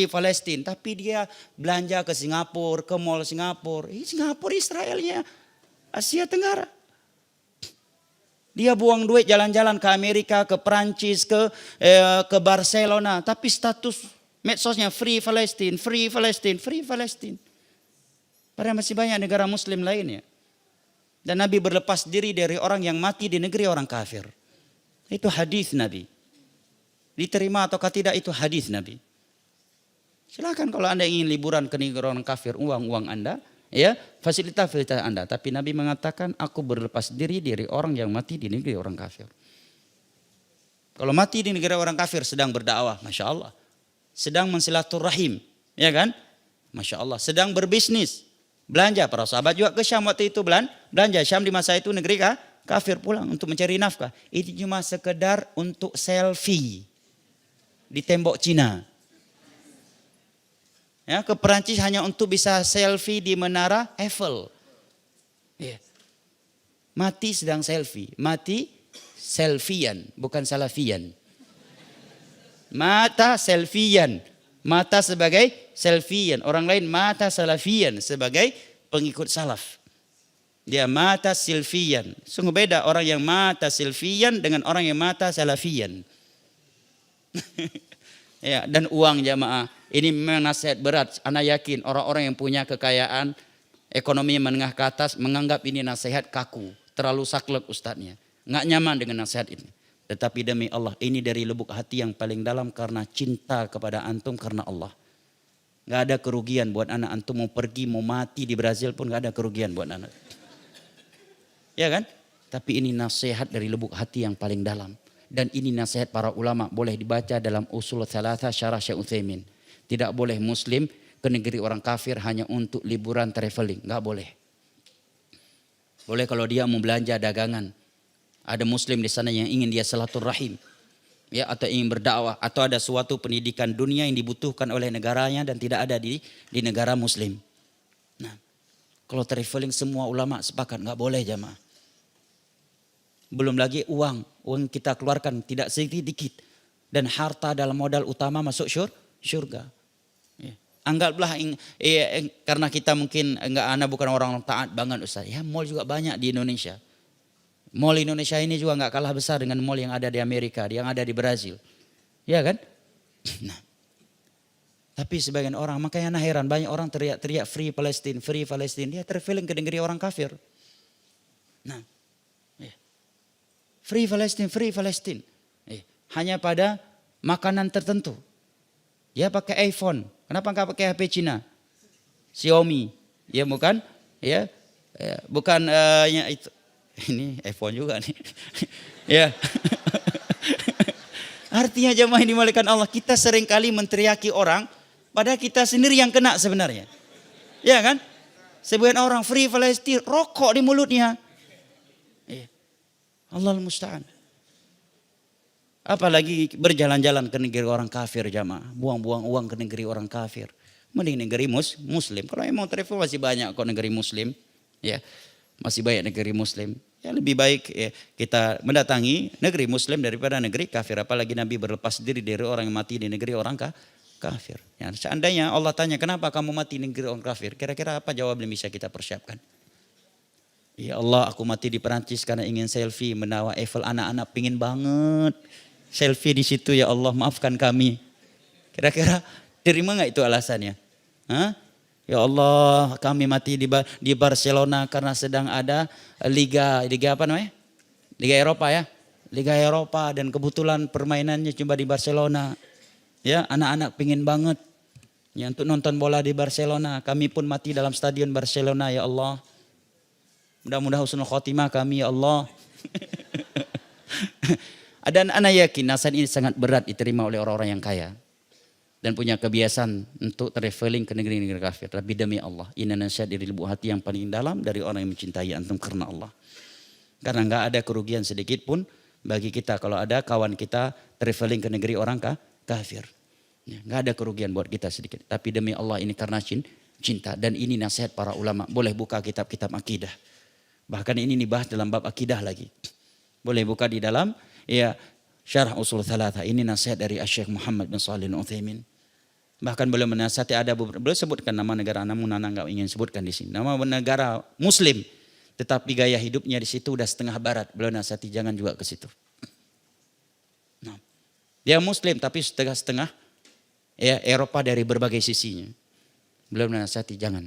Palestine, tapi dia belanja ke Singapura, ke mall Singapura. Singapura Israelnya Asia Tenggara. Dia buang duit jalan-jalan ke Amerika, ke Perancis, ke Barcelona, tapi status medsosnya free Palestine. Padahal masih banyak negara muslim lainnya. Dan Nabi berlepas diri dari orang yang mati di negeri orang kafir. Itu hadis Nabi. Diterima atau tidak itu hadis Nabi. Silakan kalau Anda ingin liburan ke negeri orang kafir, uang Anda, ya, fasilitas Anda. Tapi Nabi mengatakan aku berlepas diri dari orang yang mati di negeri orang kafir. Kalau mati di negeri orang kafir sedang berdakwah, Masya Allah. Sedang mensilaturahim, ya kan? Masya Allah. Sedang berbisnis, belanja. Para sahabat juga ke Syam waktu itu belanja. Syam di masa itu negeri kafir pulang untuk mencari nafkah. Itu cuma sekedar untuk selfie di tembok Cina. Ya, ke Perancis hanya untuk bisa selfie di menara Eiffel. Ya. Mati sedang selfie. Mati selfian, bukan salafian. Mata selfian. Mata sebagai selfian. Orang lain mata salafian sebagai pengikut salaf. Dia mata silfian. Sungguh beda orang yang mata silfian dengan orang yang mata salafian. Ya, dan uang jamaah ini memang nasihat berat. Ana yakin orang-orang yang punya kekayaan ekonomi menengah ke atas menganggap ini nasihat kaku, terlalu saklek ustadznya, nggak nyaman dengan nasihat ini. Tetapi demi Allah ini dari lubuk hati yang paling dalam karena cinta kepada antum karena Allah. Nggak ada kerugian buat anak antum mau pergi mau mati di Brazil pun nggak ada kerugian buat anak. Ya kan? Tapi ini nasihat dari lubuk hati yang paling dalam. Dan ini nasihat para ulama boleh dibaca dalam Usul Tsalatsa Syarah Syekh Utsaimin. Tidak boleh muslim ke negeri orang kafir hanya untuk liburan traveling, enggak boleh. Boleh kalau dia mau belanja dagangan. Ada muslim di sana yang ingin dia silaturahim. Ya, atau ingin berdakwah atau ada suatu pendidikan dunia yang dibutuhkan oleh negaranya dan tidak ada di negara muslim. Nah, kalau traveling semua ulama sepakat enggak boleh jamaah. Belum lagi uang kita keluarkan tidak sedikit. Dan harta dalam modal utama masuk syurga. Ya. Anggaplah karena kita mungkin anak bukan orang taat banget Ustaz. Ya mall juga banyak di Indonesia. Mall Indonesia ini juga enggak kalah besar dengan mall yang ada di Amerika, yang ada di Brazil. Ya kan? Nah. Tapi sebagian orang, makanya anak heran banyak orang teriak-teriak free Palestine. Dia traveling ke negeri orang kafir. Nah. Free Palestine. Hanya pada makanan tertentu. Dia pakai iPhone. Kenapa enggak pakai HP Cina? Xiaomi. Ya bukan? Ya. Bukan itu. Ini iPhone juga nih. Ya. Artinya jamaah yang dimuliakan Allah, kita seringkali menteriaki orang, padahal kita sendiri yang kena sebenarnya. Ya kan? Sebagian orang Free Palestine, rokok di mulutnya. Allahul Musta'an. Apalagi berjalan-jalan ke negeri orang kafir jamaah. Buang-buang uang ke negeri orang kafir. Mending negeri muslim. Kalau emang travel masih banyak kok negeri muslim. Ya, masih banyak negeri muslim. Ya lebih baik ya, kita mendatangi negeri muslim daripada negeri kafir. Apalagi Nabi berlepas diri dari orang yang mati di negeri orang kafir. Ya, seandainya Allah tanya kenapa kamu mati di negeri orang kafir. Kira-kira apa jawab yang bisa kita persiapkan? Ya Allah, aku mati di Perancis karena ingin selfie menawar Eiffel. Anak-anak pingin banget selfie di situ, ya Allah maafkan kami. Kira-kira terima nggak itu alasannya? Hah? Ya Allah, kami mati di Barcelona karena sedang ada liga apa namanya? Liga Eropa ya. Liga Eropa dan kebetulan permainannya cuma di Barcelona. Ya, anak-anak pingin banget ya untuk nonton bola di Barcelona. Kami pun mati dalam stadion Barcelona, ya Allah. Mudah-mudahan husnul khotimah kami, ya Allah. Dan anak yakin nasihat ini sangat berat diterima oleh orang-orang yang kaya. Dan punya kebiasaan untuk traveling ke negeri-negeri kafir. Tapi demi Allah, ini nasihat dari lubuk hati yang paling dalam dari orang yang mencintai antum karena Allah. Karena enggak ada kerugian sedikit pun bagi kita kalau ada kawan kita traveling ke negeri orang kafir. Ya, enggak ada kerugian buat kita sedikit. Tapi demi Allah ini karena cinta. Dan ini nasihat para ulama. Boleh buka kitab-kitab akidah. Bahkan ini dibahas dalam bab akidah lagi. Boleh buka di dalam ya Syarah Ushul Tsalatsa. Ini nasihat dari Syekh Muhammad bin Shalih Al-Utsaimin. Bahkan beliau menasihati beliau sebutkan nama negara, namun Nana enggak ingin sebutkan di sini. Nama negara Muslim, tetapi gaya hidupnya di situ udah setengah barat. Beliau nasihati jangan juga ke situ. Nah, dia Muslim tapi setengah-setengah ya Eropa dari berbagai sisinya. Beliau menasihati jangan.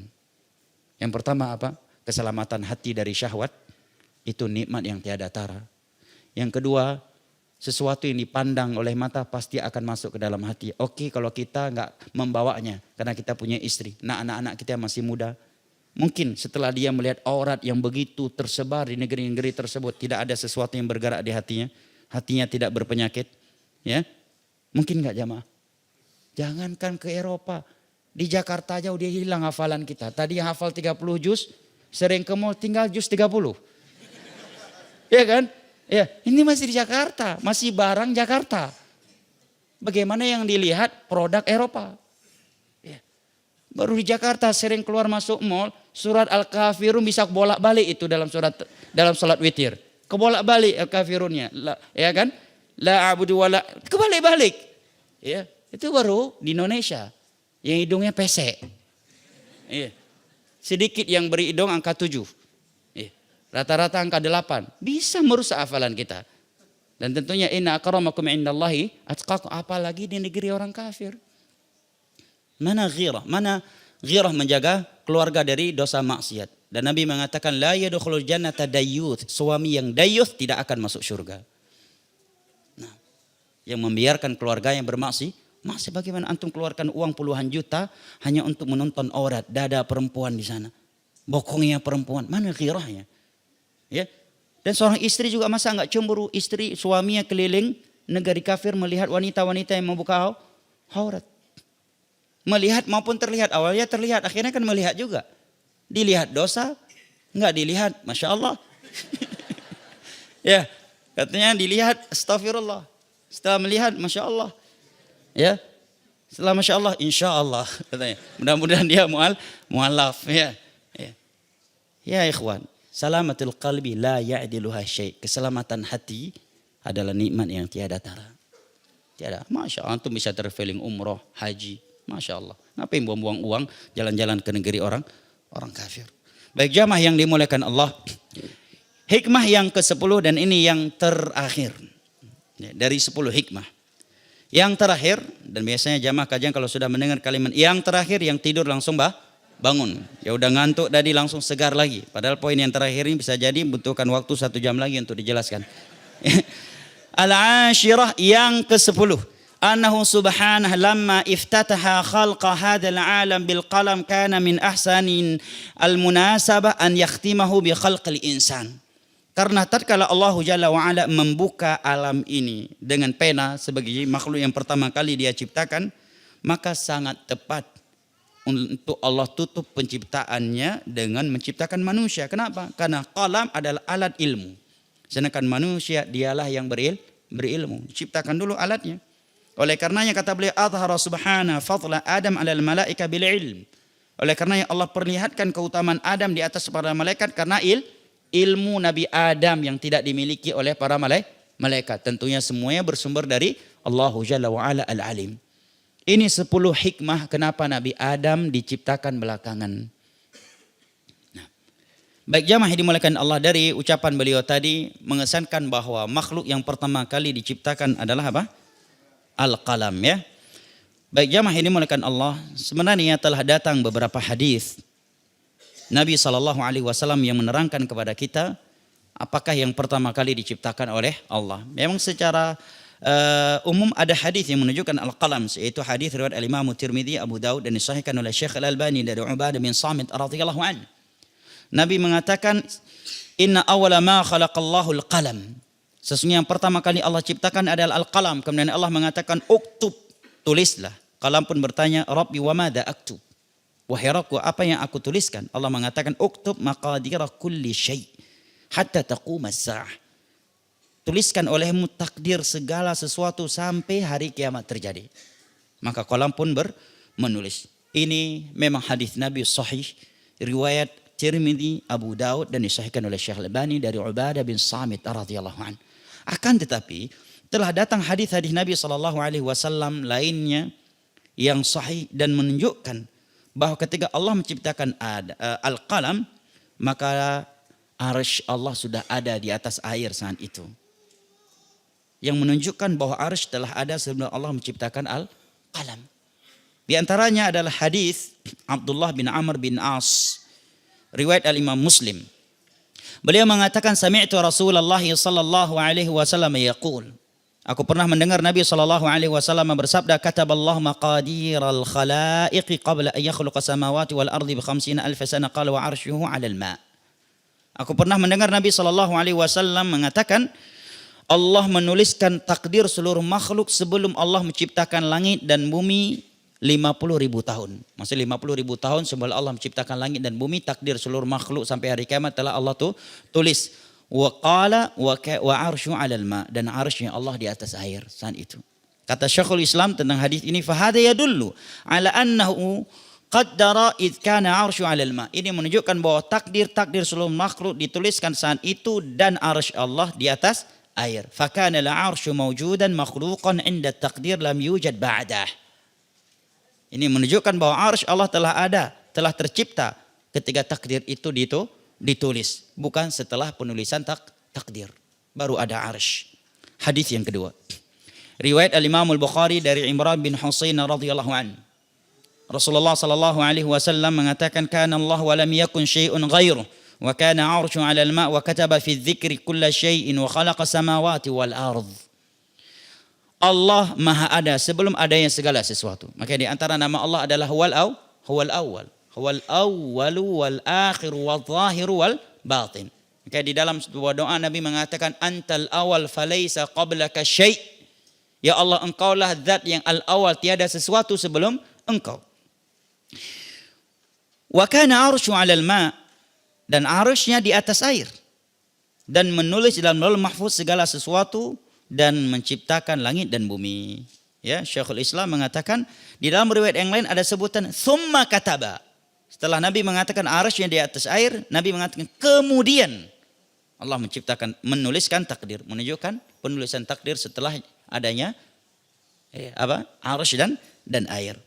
Yang pertama apa? Keselamatan hati dari syahwat itu nikmat yang tiada tara. Yang kedua, sesuatu yang dipandang oleh mata pasti akan masuk ke dalam hati. Oke kalau kita enggak membawanya karena kita punya istri. Nah anak-anak kita masih muda. Mungkin setelah dia melihat aurat yang begitu tersebar di negeri-negeri tersebut. Tidak ada sesuatu yang bergerak di hatinya. Hatinya tidak berpenyakit. Ya, mungkin enggak jamaah? Jangankan ke Eropa. Di Jakarta aja udah hilang hafalan kita. Tadi yang hafal 30 juz. Sering ke mall tinggal juz 30. Ya kan? Ya, ini masih di Jakarta, masih barang Jakarta. Bagaimana yang dilihat produk Eropa? Ya. Baru di Jakarta sering keluar masuk mall, surat Al-Kafirun bisa bolak-balik itu dalam salat witir. Kebolak-balik Al-Kafirunnya, ya kan? La a'budu wala, kebalik-balik. Ya, itu baru di Indonesia yang hidungnya pesek. Ya. Sedikit yang beri hidung angka 7. Rata-rata angka 8. Bisa merusak hafalan kita. Dan tentunya inna akramakum indallahi atqakum, apalagi di negeri orang kafir. Mana ghirah menjaga keluarga dari dosa maksiat. Dan Nabi mengatakan la yadkhulul jannata dayyuth, suami yang dayyuth tidak akan masuk surga. Nah, yang membiarkan keluarga yang bermaksiat, bagaimana antum keluarkan uang puluhan juta hanya untuk menonton aurat dada perempuan di sana. Bokongnya perempuan, mana ghirahnya? Ya. Dan seorang istri juga masa enggak cemburu istri suaminya keliling negeri kafir melihat wanita-wanita yang membuka aurat. Melihat maupun terlihat, awalnya terlihat, akhirnya kan melihat juga. Dilihat dosa, enggak dilihat, Masya Allah. Ya, katanya dilihat, astagfirullah. Setelah melihat, Masya Allah. Ya, setelah Masya Allah, Insya Allah. Katanya. Mudah-mudahan dia mu'alaf. Ya, ya ikhwan. Salamatul qalbi la ya'diluha syai'. Keselamatan hati adalah nikmat yang tiada tara. Tiada. Masya Allah, antum bisa traveling umroh, haji. Masya Allah. Ngapain buang-buang uang jalan-jalan ke negeri orang kafir. Baik jamaah yang dimuliakan Allah. Hikmah yang ke-10 dan ini yang terakhir. Dari 10 hikmah. Yang terakhir, dan biasanya jamaah kajian kalau sudah mendengar kalimat yang terakhir, yang tidur langsung bangun. Ya udah ngantuk tadi langsung segar lagi. Padahal poin yang terakhir ini bisa jadi membutuhkan waktu 1 jam lagi untuk dijelaskan. Al-ashirah yang ke-10. Annahu subhanahu lamma iftataha khalqa hadzal alam bil qalam kana min ahsanin al munasabah an yakhtimahu bi khalqil insan. Karena tatkala Allah Jalla wa'ala membuka alam ini dengan pena sebagai makhluk yang pertama kali dia ciptakan, maka sangat tepat untuk Allah tutup penciptaannya dengan menciptakan manusia. Kenapa? Karena qalam adalah alat ilmu. Sedangkan manusia dialah yang berilmu. Ciptakan dulu alatnya. Oleh karenanya kata beliau, azhara subhana fadla Adam alal malaika bil ilm. Oleh karenanya Allah perlihatkan keutamaan Adam di atas para malaikat karena ilmu Nabi Adam yang tidak dimiliki oleh para malaikat. Tentunya semuanya bersumber dari Allah Jalla wa'ala al-alim. Ini 10 hikmah kenapa Nabi Adam diciptakan belakangan. Nah, baik jamaah yang dimuliakan Allah, dari ucapan beliau tadi mengesankan bahwa makhluk yang pertama kali diciptakan adalah apa? Al-qalam, ya. Baik jamaah yang dimuliakan Allah, sebenarnya telah datang beberapa hadis Nabi SAW yang menerangkan kepada kita apakah yang pertama kali diciptakan oleh Allah. Memang secara umum ada hadis yang menunjukkan al-qalam, yaitu hadis riwayat al-Imam Tirmidzi, Abu Daud dan disahihkan oleh Syekh Al-Albani dari Ubadah bin Samit radhiyallahu anhu. Nabi mengatakan, "Inna awwala ma khalaqallahu al-qalam." Sesungguhnya yang pertama kali Allah ciptakan adalah al-qalam. Kemudian Allah mengatakan, "Uktub," tulislah. Qalam pun bertanya, "Rabbi wa madza aktub?" Wahai Rabbku, apa yang aku tuliskan? Allah mengatakan, "Uktub maqadira kulli syai' hatta taquma as-sa'ah." Tuliskan olehmu takdir segala sesuatu sampai hari kiamat terjadi. Maka qalam pun menulis. Ini memang hadis Nabi sahih, riwayat Tirmidzi, Abu Daud dan disahihkan oleh Syekh Al-Albani dari Ubadah bin Samit radhiyallahu anhu. Akan tetapi telah datang hadis-hadis Nabi SAW lainnya yang sahih dan menunjukkan bahwa ketika Allah menciptakan al-qalam, maka arsy Allah sudah ada di atas air saat itu. Yang menunjukkan bahwa arsy telah ada sebelum Allah menciptakan al-qalam. Di antaranya adalah hadis Abdullah bin Amr bin As, riwayat al-Imam Muslim. Beliau mengatakan, "Sami'tu Rasulullah sallallahu alaihi wasallam yaqul." Aku pernah mendengar Nabi SAW bersabda, "Kataballahu maqadiral khalaiqi qabla an yakhluqa samawati wal ardi bi 50,000 sana qala wa arsyuhu 'alal ma." Aku pernah mendengar Nabi SAW mengatakan, Allah menuliskan takdir seluruh makhluk sebelum Allah menciptakan langit dan bumi 50.000 tahun. Maksudnya 50.000 tahun sebelum Allah menciptakan langit dan bumi, takdir seluruh makhluk sampai hari kiamat telah Allah tulis. Wa qala wa arsyu 'alal ma, dan arsy Allah di atas air saat itu. Kata Syekhul Islam tentang hadis ini, fa hadza yadullu ala annahu qaddara id kana arsyu 'alal ma. Ini menunjukkan bahwa takdir seluruh makhluk dituliskan saat itu dan arsy Allah di atas air. Fa kana al-arsyu mawjudan makhluqan 'inda taqdir lam yujad ba'dah. Ini menunjukkan bahwa arsy Allah telah ada, telah tercipta ketika takdir itu ditulis, bukan setelah penulisan takdir baru ada arsy. Hadis yang kedua, riwayat al-Imam al-Bukhari dari Imran bin Husain radhiyallahu anhu. Rasulullah sallallahu alaihi wasallam mengatakan, "Kana Allah wa lam yakun syai'un ghairuh wa kana 'arsyu 'alal ma' wa kataba fi dzikri kulla syai'in wa khalaqa samawati wal ardh." Allah maha ada sebelum adanya segala sesuatu. Maka di antara nama Allah adalah huwal awwal. Huwal awwalu wal akhiru wal zahiru wal batin. Maka di dalam sebuah doa Nabi mengatakan, "Antal awal falaysa qablaka syai'." Ya Allah, engkaulah zat yang al-awal, tiada sesuatu sebelum engkau. Wa kana arsyu 'alal ma, dan arsynya di atas air. Dan menulis dalam Lauhul Mahfuz segala sesuatu dan menciptakan langit dan bumi. Ya, Syekhul Islam mengatakan di dalam riwayat yang lain ada sebutan tsumma kataba. Setelah Nabi mengatakan arsy yang di atas air, Nabi mengatakan kemudian Allah menuliskan takdir, menunjukkan penulisan takdir setelah adanya arsy dan air.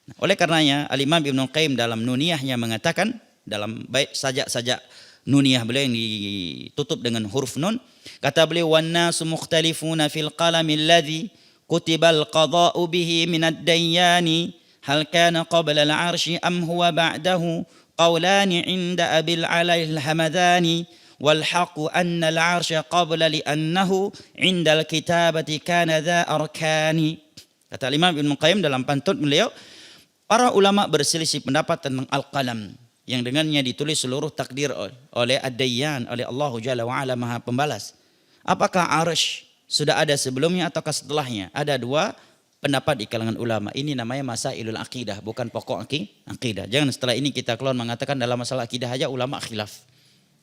Nah, oleh karenanya Al-Imam Ibnu Qayyim dalam Nuniyahnya mengatakan, dalam bait sajak-sajak Nuniyah beliau yang ditutup dengan huruf nun, kata beliau, "Wan nasu mukhtalifuna fil qalami alladhi kutibal qada'u bihi minad dayyani hal kana qabla al-'arsy am huwa ba'dahu qawlani 'inda abil 'alail hamadani wal haqqu anna al-'arsya qabla li'annahu 'inda al-kitabati kana dha arkani." Kata Imam Ibnu Qayyim dalam pantun beliau, para ulama berselisih pendapat tentang al-qalam. yang dengannya ditulis seluruh takdir oleh Ad-Dayyan, oleh Allah Jalla wa'ala Maha Pembalas. Apakah arsh sudah ada sebelumnya ataukah setelahnya? Ada dua pendapat di kalangan ulama. Ini namanya masailul akidah, bukan pokok akidah. Jangan setelah ini kita keluar mengatakan dalam masalah akidah aja ulama khilaf.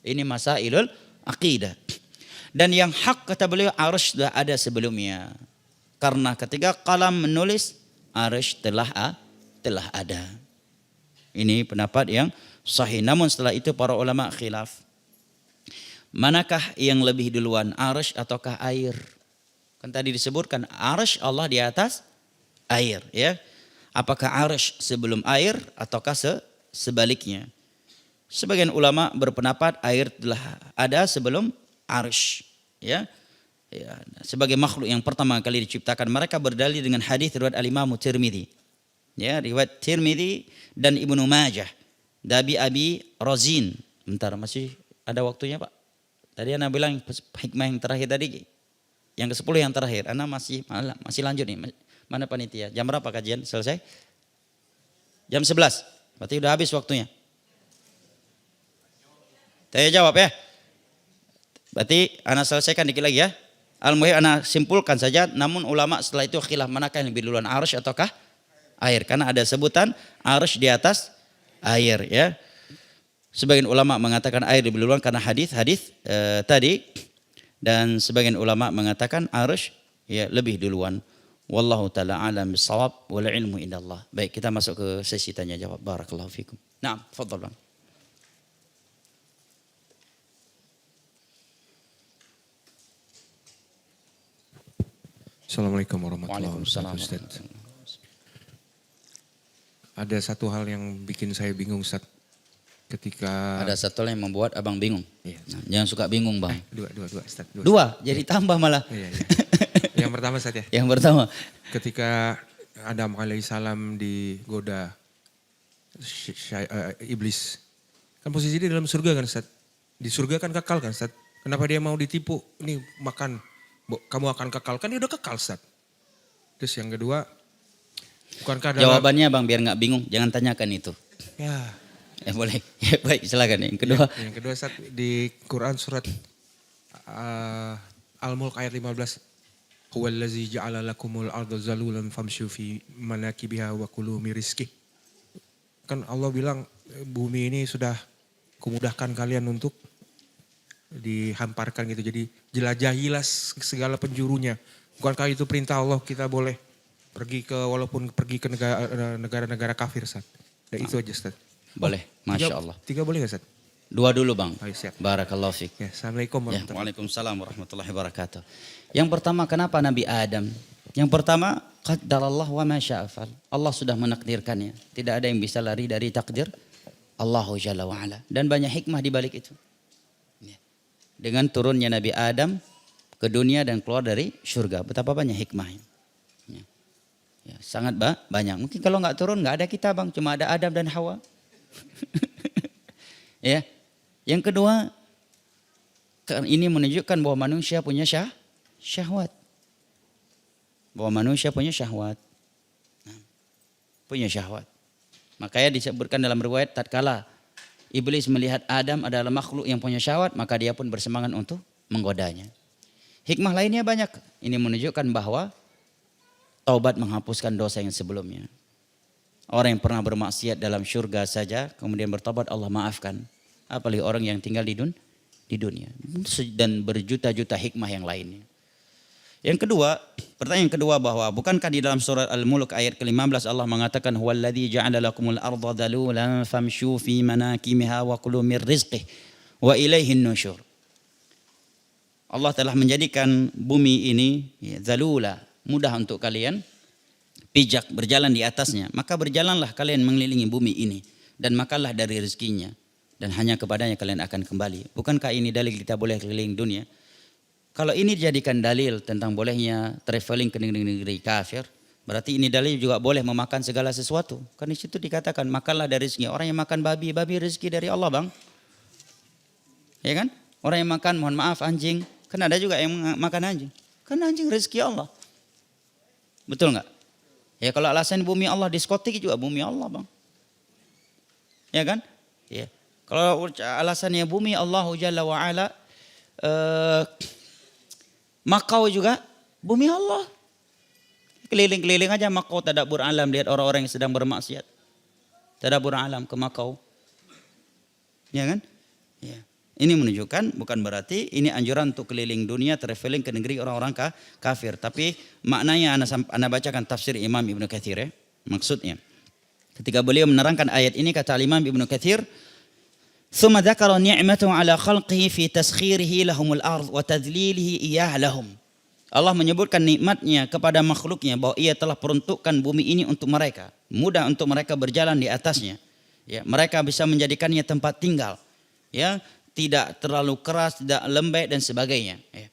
Ini masailul akidah. Dan yang hak kata beliau arsh sudah ada sebelumnya. Karena ketika qalam menulis arsh telah ada. Ini pendapat yang sahih. Namun setelah itu para ulama khilaf. Manakah yang lebih duluan, arsh ataukah air? Kan tadi disebutkan arsh Allah di atas air, ya. Apakah arsh sebelum air ataukah sebaliknya? Sebagian ulama berpendapat air telah ada sebelum arsh, ya. Ya, sebagai makhluk yang pertama kali diciptakan. Mereka berdalil dengan hadis riwayat Al-Imam Tirmidzi. Ya, riwayat Tirmidzi dan Ibnu Majah dari Abi Razin. Bentar, masih ada waktunya, Pak? Tadi Ana bilang hikmah yang terakhir tadi. Yang ke-10 yang terakhir. Ana masih lanjut nih. Mana panitia? Jam berapa kajian selesai? Jam 11. Berarti udah habis waktunya. Saya jawab ya. Berarti Ana selesaikan dikit lagi ya. Al-Muhim Ana simpulkan saja. Namun ulama setelah itu khilaf manakah yang lebih duluan, arsh ataukah air. Karena ada sebutan arsh di atas air, ya. Sebagian ulama mengatakan air lebih duluan karena hadis tadi, dan sebagian ulama mengatakan arsh ya lebih duluan. Wallahu taala alam bisawab wal ilmu indallah. Baik, kita masuk ke sesi tanya jawab. Barakallahu fikum. Naam, tafadhal Bang. Assalamualaikum warahmatullahi wabarakatuh. Ada satu hal yang bikin saya bingung, Ustaz. Ketika ada satu yang membuat abang bingung. Iya. Nah, jangan suka bingung, Bang. Dua, Ustaz. Dua, jadi tambah malah. Iya. Yang pertama, Ustaz ya. Yang pertama. Ketika Adam alaihissalam digoda iblis. Kan posisi dia dalam surga kan, Ustaz. Di surga kan kekal kan, Ustaz. Kenapa dia mau ditipu? Ini makan, kamu akan kekal. Kan dia udah kekal, Ustaz. Terus yang kedua, bukankah dalam... Jawabannya Bang biar nggak bingung, jangan tanyakan itu. Ya. Ya boleh. Ya, baik, silakan. Yang kedua. Yang kedua, Ustaz, di Quran surat Al-Mulk ayat 15. Huwallazi ja'ala lakumul arda zalulan famshu fi manakibiha wa kulu min rizqih. Kan Allah bilang bumi ini sudah kumudahkan kalian untuk dihamparkan gitu. Jadi jelajahilah segala penjurunya. Bukankah itu perintah Allah, kita boleh pergi ke negara-negara kafir, Ustaz. Dan itu aja, Ustaz. Boleh, Masya Allah. Tiga boleh gak, Ustaz? Dua dulu Bang. Oh, siap. Barakallahu fiik. Ya, Assalamualaikum warahmatullahi wabarakatuh. Waalaikumsalam warahmatullahi wabarakatuh. Yang pertama, kenapa Nabi Adam? Yang pertama, qaddarallah wa ma sya'afal. Allah sudah menakdirkannya. Tidak ada yang bisa lari dari takdir Allahu Jalla wa'ala. Dan banyak hikmah di balik itu. Dengan turunnya Nabi Adam ke dunia dan keluar dari surga. Betapa banyak hikmahnya. Ya, sangat banyak. Mungkin kalau nggak turun nggak ada kita Bang. Cuma ada Adam dan Hawa. Ya. Yang kedua, ini menunjukkan bahwa manusia punya syahwat. Bahwa manusia punya syahwat. Punya syahwat. Makanya disebutkan dalam riwayat tatkala iblis melihat Adam adalah makhluk yang punya syahwat, maka dia pun bersemangat untuk menggodanya. Hikmah lainnya banyak. Ini menunjukkan bahwa taubat menghapuskan dosa yang sebelumnya. Orang yang pernah bermaksiat dalam surga saja kemudian bertobat Allah maafkan. Apalagi orang yang tinggal di dunia. Dan berjuta-juta hikmah yang lainnya. Yang kedua, pertanyaan kedua bahwa bukankah di dalam surat Al-Mulk ayat ke-15 Allah mengatakan huwallazi ja'ala lakumul arda dhalulan famshu fi manakimiha wa kulu min rizqih wa ilaihin nusyur. Allah telah menjadikan bumi ini zalula, mudah untuk kalian pijak, berjalan di atasnya. Maka berjalanlah kalian mengelilingi bumi ini dan makanlah dari rezekinya dan hanya kepadanya kalian akan kembali. Bukankah ini dalil kita boleh keliling dunia? Kalau ini dijadikan dalil tentang bolehnya traveling ke negeri-negeri kafir, berarti ini dalil juga boleh memakan segala sesuatu. Kan di situ dikatakan makanlah dari rezeki. Orang yang makan babi rezeki dari Allah Bang. Ya kan? Orang yang makan mohon maaf anjing, kan ada juga yang makan anjing. Kan anjing rezeki Allah. Betul nggak? Ya kalau alasan bumi Allah, diskotik juga bumi Allah Bang. Ya kan? Ya Kalau alasannya bumi Allah Jalla wa'ala, Makau juga bumi Allah. Keliling-keliling aja Makau tadabbur alam, lihat orang-orang yang sedang bermaksiat. Tadabbur alam ke Makau. Ya kan? Ya. Ini menunjukkan bukan berarti ini anjuran untuk keliling dunia, traveling ke negeri orang-orang kafir. Tapi maknanya Anda bacakan tafsir Imam Ibnu Katsir ya. Maksudnya ketika beliau menerangkan ayat ini kata Imam Ibnu Katsir, ثم ذكر نعمته على خلقه في تسخيره لهم الأرض وتذليله إياه لهم. Allah menyebutkan nikmatnya kepada makhluknya bahwa ia telah peruntukkan bumi ini untuk mereka. Mudah untuk mereka berjalan di atasnya. Ya, mereka bisa menjadikannya tempat tinggal. Ya, tidak terlalu keras, tidak lembek dan sebagainya. Ya.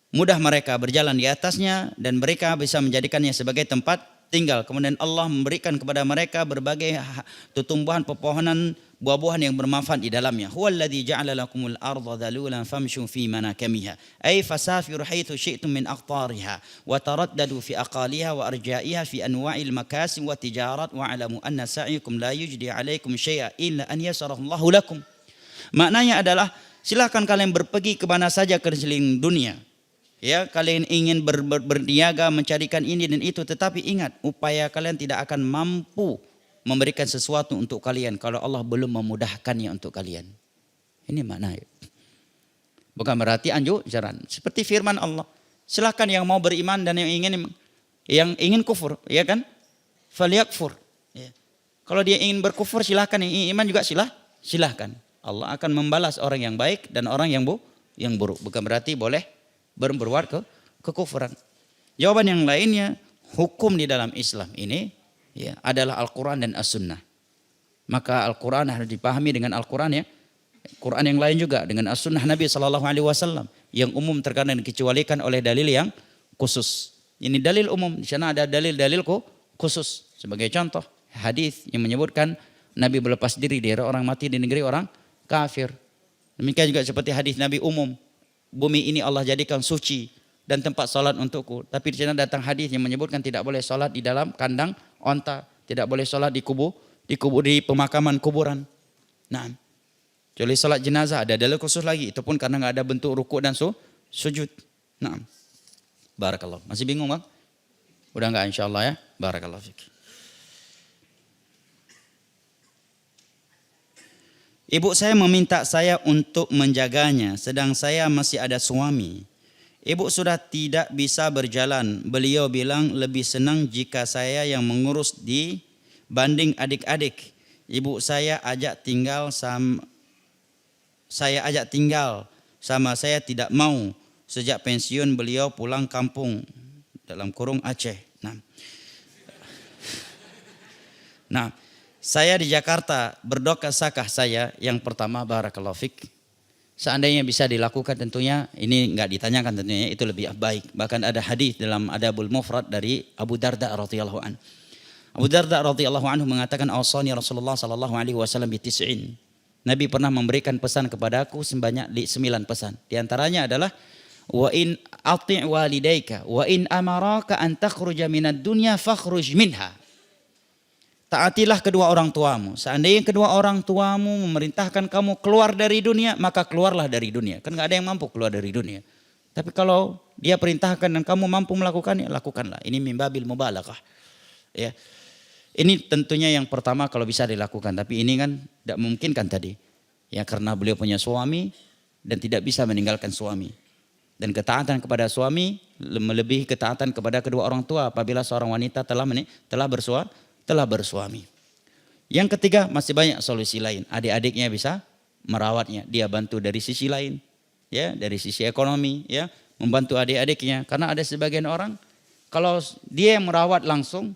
Mudah mereka berjalan di atasnya dan mereka bisa menjadikannya sebagai tempat tinggal. Kemudian Allah memberikan kepada mereka berbagai tumbuhan, pepohonan, buah-buahan yang bermanfaat di dalamnya. Huwallazi ja'ala lakumul arda dhalulan famshu fi manakamiha ay fasafiru haitsu syi'tum min aqtariha wa taraddadu fi aqaliha wa arja'iha fi anwa'il makasib wa tijarat wa 'alamu anna sa'iyakum la yujdi 'alaikum syai'a illa an yasarahu Allahu lakum. Maknanya adalah silakan kalian berpergi ke mana saja ke seluruh dunia. Ya, kalian ingin berniaga mencarikan ini dan itu, tetapi ingat upaya kalian tidak akan mampu memberikan sesuatu untuk kalian kalau Allah belum memudahkannya untuk kalian. Ini maknanya. Bukan berarti anjuran. Seperti firman Allah, silakan yang mau beriman dan yang ingin kufur, ya kan? Falyakfur. Ya. Kalau dia ingin berkufur silakan, yang ingin iman juga silahkan. Allah akan membalas orang yang baik dan orang yang buruk. Bukan berarti boleh berbuat kekufuran. Jawaban yang lainnya, hukum di dalam Islam ini ya adalah Al-Quran dan As-Sunnah. Maka Al-Quran harus dipahami dengan Al-Quran ya. Quran yang lain juga dengan As-Sunnah Nabi SAW yang umum terkadang dikecualikan oleh dalil yang khusus. Ini dalil umum, di sana ada dalil-dalil khusus. Sebagai contoh, hadis yang menyebutkan Nabi berlepas diri dari orang mati di negeri orang kafir. Demikian juga seperti hadis Nabi umum, bumi ini Allah jadikan suci dan tempat salat untukku. Tapi di sana datang hadis yang menyebutkan tidak boleh salat di dalam kandang onta, tidak boleh salat di pemakaman kuburan. Nah, kecuali salat jenazah ada dalil khusus lagi, itu pun karena enggak ada bentuk rukuk dan sujud. Nah, barakallah. Masih bingung bang? Udah enggak insyaallah ya? Barakallah fik. Ibu saya meminta saya untuk menjaganya, sedang saya masih ada suami. Ibu sudah tidak bisa berjalan. Beliau bilang lebih senang jika saya yang mengurus dibanding adik-adik. Ibu saya ajak tinggal sama saya tidak mau. Sejak pensiun beliau pulang kampung dalam kurung Aceh. Nah, saya di Jakarta, berdoa sakah saya? Yang pertama, barakallahu fik. Seandainya bisa dilakukan tentunya, ini enggak ditanyakan tentunya, itu lebih baik. Bahkan ada hadis dalam Adabul Mufrad dari Abu Darda radhiyallahu anhu. Abu Darda radhiyallahu anhu mengatakan, "Awsani Rasulullah sallallahu alaihi wasallam bi tis'in." Nabi pernah memberikan pesan kepadaku sebanyak 9 pesan. Di antaranya adalah wa in ati' walidayka wa in amaraka an takhruja minad dunya fakhruj minha. Taatilah kedua orang tuamu. Seandainya kedua orang tuamu memerintahkan kamu keluar dari dunia, maka keluarlah dari dunia. Kan nggak ada yang mampu keluar dari dunia. Tapi kalau dia perintahkan dan kamu mampu melakukannya, lakukanlah. Ini mimbabil mubalaghah. Ya. Ini tentunya yang pertama kalau bisa dilakukan. Tapi ini kan tidak memungkinkan tadi. Ya, karena beliau punya suami dan tidak bisa meninggalkan suami. Dan ketaatan kepada suami melebihi ketaatan kepada kedua orang tua apabila seorang wanita telah bersuami. Yang ketiga, masih banyak solusi lain. Adik-adiknya bisa merawatnya, dia bantu dari sisi lain, ya, dari sisi ekonomi, ya, membantu adik-adiknya. Karena ada sebagian orang kalau dia yang merawat langsung,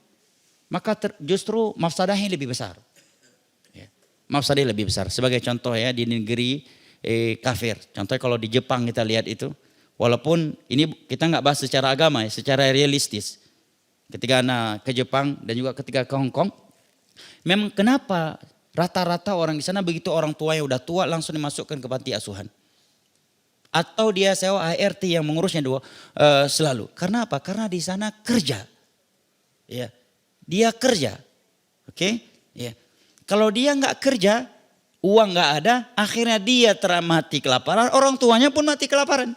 maka justru mafsadahnya lebih besar. Ya, mafsadahnya lebih besar. Sebagai contoh ya di negeri kafir. Contohnya kalau di Jepang kita lihat itu, walaupun ini kita nggak bahas secara agama, ya, secara realistis. Ketika anak ke Jepang dan juga ketika ke Hong Kong, memang kenapa rata-rata orang di sana begitu orang tua yang udah tua langsung dimasukkan ke panti asuhan? Atau dia sewa ART yang mengurusnya selalu. Karena apa? Karena di sana kerja. Ya, dia kerja. Oke? Ya. Kalau dia nggak kerja, Uang nggak ada, akhirnya dia mati kelaparan, orang tuanya pun mati kelaparan.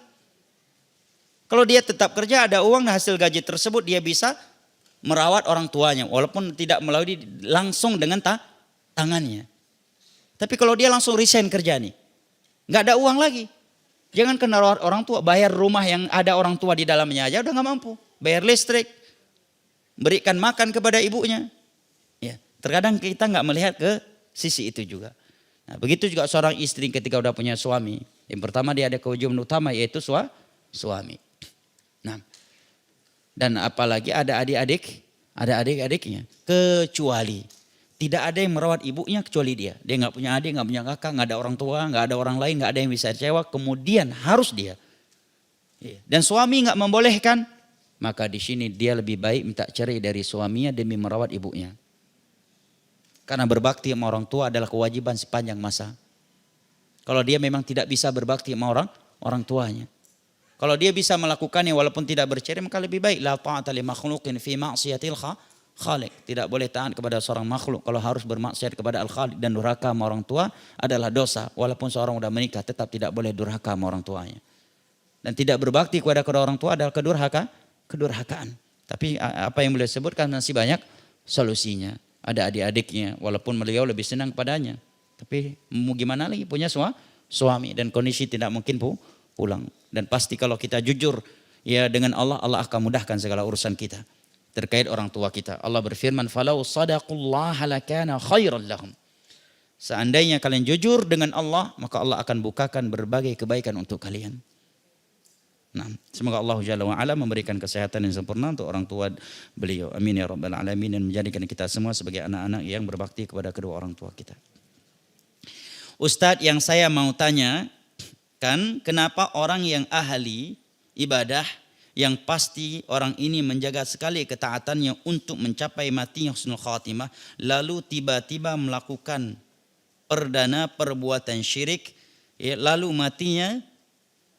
Kalau dia tetap kerja, ada uang, hasil gaji tersebut dia bisa merawat orang tuanya, walaupun tidak melalui langsung dengan tangannya. Tapi kalau dia langsung resign kerja nih, nggak ada uang lagi. Jangan kena rawat orang tua, bayar rumah yang ada orang tua di dalamnya aja udah nggak mampu. Bayar listrik, berikan makan kepada ibunya. Ya, terkadang kita nggak melihat ke sisi itu juga. Nah, begitu juga seorang istri ketika udah punya suami. Yang pertama dia ada kewajiban utama yaitu suami. Nah, dan apalagi ada adik-adiknya. Kecuali tidak ada yang merawat ibunya kecuali dia. Dia nggak punya adik, nggak punya kakak, nggak ada orang tua, nggak ada orang lain, nggak ada yang bisa dicewak. Kemudian harus dia. Dan suami nggak membolehkan, maka di sini dia lebih baik minta cerai dari suaminya demi merawat ibunya. Karena berbakti sama orang tua adalah kewajiban sepanjang masa. Kalau dia memang tidak bisa berbakti sama orang tuanya. Kalau dia bisa melakukannya walaupun tidak bercerai, maka lebih baik. La ta'ata li makhluqin fi ma'siyatil khaliq. Tidak boleh taat kepada seorang makhluk kalau harus bermaksiat kepada al-khaliq. Dan durhaka sama orang tua adalah dosa. Walaupun seorang sudah menikah tetap tidak boleh durhaka sama orang tuanya. Dan tidak berbakti kepada kedua orang tua adalah kedurhakaan. Tapi apa yang beliau sebutkan masih banyak solusinya. Ada adik-adiknya, walaupun beliau lebih senang padanya. Tapi mau gimana lagi, punya suami dan kondisi tidak mungkin pulang. Dan pasti kalau kita jujur ya dengan Allah, Allah akan mudahkan segala urusan kita terkait orang tua kita. Allah berfirman, "Falau shadaqullaha lakana khairan lahum." Seandainya kalian jujur dengan Allah, maka Allah akan bukakan berbagai kebaikan untuk kalian. Nah, semoga Allah Jalla wa Ala memberikan kesehatan yang sempurna untuk orang tua beliau. Amin ya rabbal alamin, dan menjadikan kita semua sebagai anak-anak yang berbakti kepada kedua orang tua kita. Ustadz, yang saya mau tanya kan, kenapa orang yang ahli ibadah yang pasti orang ini menjaga sekali ketaatannya untuk mencapai matinya husnul khatimah, lalu tiba-tiba melakukan perdana perbuatan syirik, ya, lalu matinya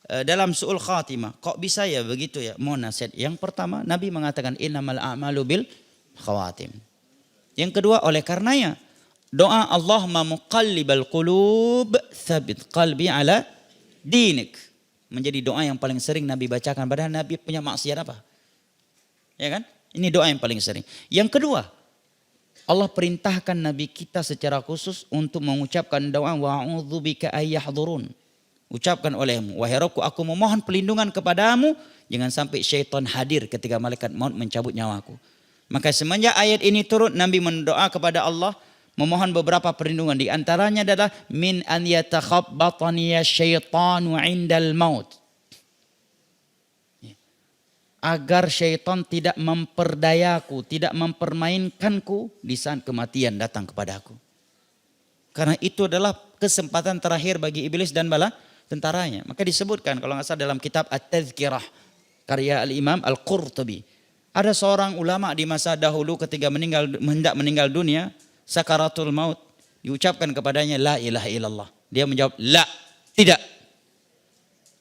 dalam su'ul khatimah. Kok bisa ya begitu ya? Mohon nasihat. Yang pertama, Nabi mengatakan innamal a'malu bil khawatim. Yang kedua, oleh karenanya doa Allahumma muqallibal qulub tsabit qalbi ala dinik menjadi doa yang paling sering Nabi bacakan, padahal Nabi punya maksiat apa? Ya kan? Ini doa yang paling sering. Yang kedua, Allah perintahkan Nabi kita secara khusus untuk mengucapkan doa wa'udzubika ayyahdurun. Ucapkan olehmu, wahai Rabbku, aku memohon perlindungan kepadamu, jangan sampai syaitan hadir ketika malaikat maut mencabut nyawaku. Maka semenjak ayat ini turun, Nabi mendoa kepada Allah, memohon beberapa perlindungan. Di antaranya adalah min an yatakhabbatani syaitanu indal maut. Agar syaitan tidak memperdayaku, tidak mempermainkanku di saat kematian datang kepadaku. Karena itu adalah kesempatan terakhir bagi iblis dan bala tentaranya. Maka disebutkan kalau nggak salah dalam kitab At-Tadhkirah karya Al-Imam Al-Qurtubi. Ada seorang ulama di masa dahulu ketika hendak meninggal dunia, sakaratul maut, diucapkan kepadanya la ilaha illallah. Dia menjawab la, tidak.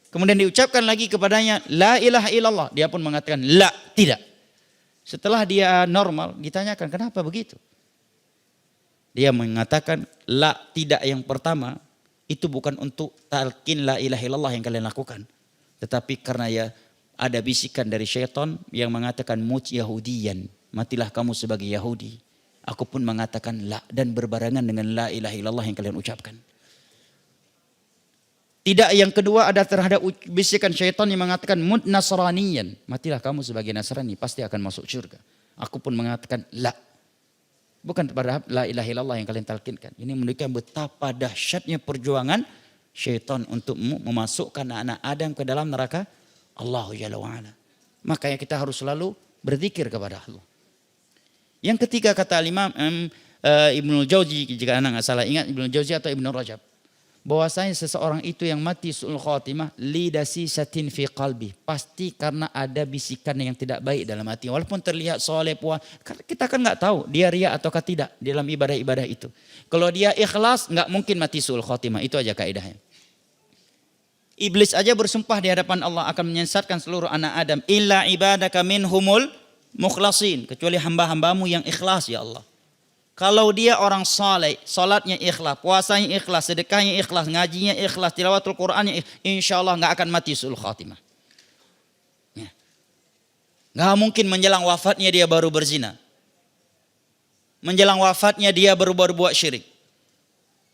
Kemudian diucapkan lagi kepadanya la ilaha illallah. Dia pun mengatakan la, tidak. Setelah dia normal, ditanyakan kenapa begitu? Dia mengatakan la, tidak yang pertama itu bukan untuk talqin la ilaha illallah yang kalian lakukan. Tetapi karena ya ada bisikan dari syaitan yang mengatakan mut yahudiyan, matilah kamu sebagai Yahudi. Aku pun mengatakan la, dan berbarengan dengan la ilaha illallah yang kalian ucapkan. Tidak yang kedua ada terhadap bisikan syaitan yang mengatakan mut nasraniyan, matilah kamu sebagai Nasrani, pasti akan masuk surga. Aku pun mengatakan la. Bukan pada la ilaha illallah yang kalian talqinkan. Ini menunjukkan betapa dahsyatnya perjuangan syaitan untuk memasukkan anak Adam ke dalam neraka Allah Jalla wa'ala. Makanya kita harus selalu berzikir kepada Allah. Yang ketiga kata Imam Ibnul Jauzi, jika anak nggak salah ingat Ibnul Jauzi atau Ibnu Rajab, bahwasanya seseorang itu yang mati su'ul khatimah lidasi satin fi qalbi, pasti karena ada bisikan yang tidak baik dalam hati. Walaupun terlihat soleh puas, kita kan nggak tahu dia riya ataukah tidak dalam ibadah-ibadah itu. Kalau dia ikhlas nggak mungkin mati su'ul khatimah, itu aja kaidahnya. Iblis aja bersumpah di hadapan Allah akan menyesatkan seluruh anak Adam, illa ibadaka minhumul mukhlasin, kecuali hamba-hambamu yang ikhlas ya Allah. Kalau dia orang saleh, salatnya ikhlas, puasanya ikhlas, sedekahnya ikhlas, ngajinya ikhlas, tilawatul Qur'annya insya Allah nggak akan mati su'ul khatimah. Ya. Nggak mungkin menjelang wafatnya dia baru berzina. Menjelang wafatnya dia baru buat syirik.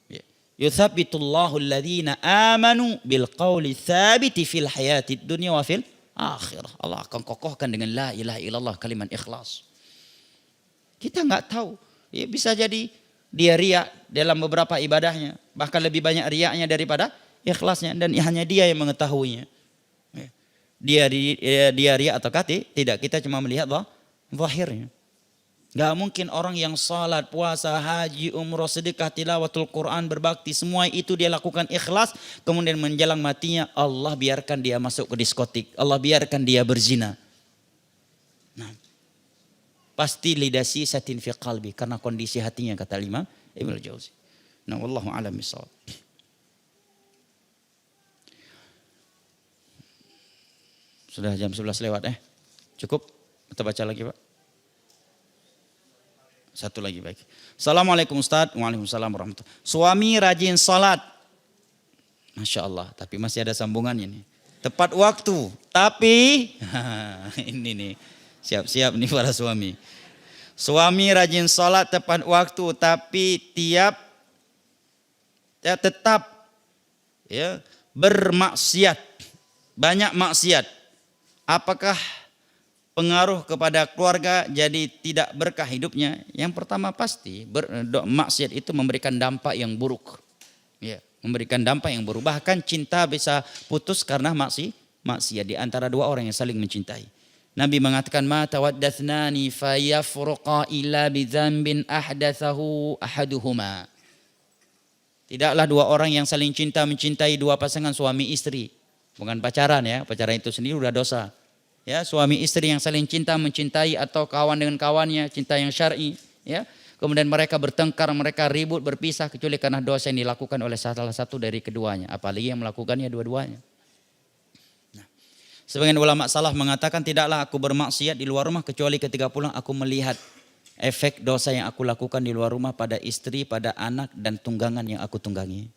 Ya. Yuthabbitullahu alladhina amanu bil qawli thabiti fil hayati dunya wa fil akhirah. Allah akan kokohkan dengan la ilaha illallah, kalimat ikhlas. Kita nggak tahu. Ya, bisa jadi dia riya dalam beberapa ibadahnya, bahkan lebih banyak riyanya daripada ikhlasnya, dan hanya dia yang mengetahuinya. Dia riya atau tidak, kita cuma melihat zahirnya. Gak mungkin orang yang salat, puasa, haji, umroh, sedekah, tilawatul Quran, berbakti, semua itu dia lakukan ikhlas, kemudian menjelang matinya Allah biarkan dia masuk ke diskotik, Allah biarkan dia berzina. Nah, pasti lidasi satin fi qalbi, karena kondisi hatinya, kata Imam Ibnu Jauzi. Nah, wallahu a'lam bishawab. Sudah jam 11 lewat Cukup? Kita baca lagi, Pak. Satu lagi, baik. Assalamualaikum Ustaz. Waalaikumsalam warahmatullahi. Suami rajin salat. Masya Allah, tapi masih ada sambungannya nih. Tepat waktu, tapi ini nih. Siap-siap nih para suami. Suami rajin sholat tepat waktu, tapi tetap bermaksiat, banyak maksiat. Apakah pengaruh kepada keluarga jadi tidak berkah hidupnya? Yang pertama pasti maksiat itu memberikan dampak yang buruk. Ya, memberikan dampak yang buruk. Bahkan cinta bisa putus karena maksiat di antara dua orang yang saling mencintai. Nabi mengatakan ma tawaddathnani fayafruqa illa bidzambin ahdatsahu ahaduhuma. Tidaklah dua orang yang saling cinta mencintai, dua pasangan suami istri, bukan pacaran ya, pacaran itu sendiri udah dosa. Ya, suami istri yang saling cinta mencintai atau kawan dengan kawannya, cinta yang syar'i, ya. Kemudian mereka bertengkar, mereka ribut, berpisah kecuali karena dosa yang dilakukan oleh salah satu dari keduanya, apalagi yang melakukannya dua-duanya. Sebagian ulama salaf mengatakan tidaklah aku bermaksiat di luar rumah kecuali ketika pulang aku melihat efek dosa yang aku lakukan di luar rumah pada istri, pada anak dan tunggangan yang aku tunggangi.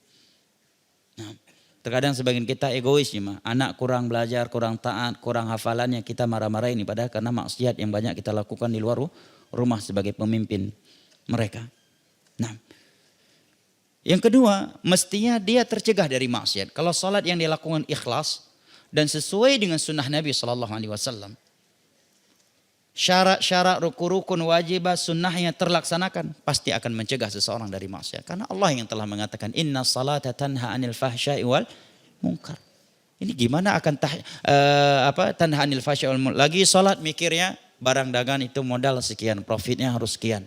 Nah, terkadang sebagian kita egois nih, anak kurang belajar, kurang taat, kurang hafalannya kita marah-marah ini padahal karena maksiat yang banyak kita lakukan di luar rumah sebagai pemimpin mereka. Nah, yang kedua mestinya dia tercegah dari maksiat. Kalau salat yang dilakukan ikhlas dan sesuai dengan sunnah Nabi SAW. Syarat-syarat, rukun wajibah, sunnahnya terlaksanakan, pasti akan mencegah seseorang dari maksiat. Karena Allah yang telah mengatakan, Inna salata tanha anil fahsyai wal munkar. Ini gimana akan tanha anil fahsyai wal munkar. Lagi salat mikirnya, barang dagangan itu modal sekian, profitnya harus sekian.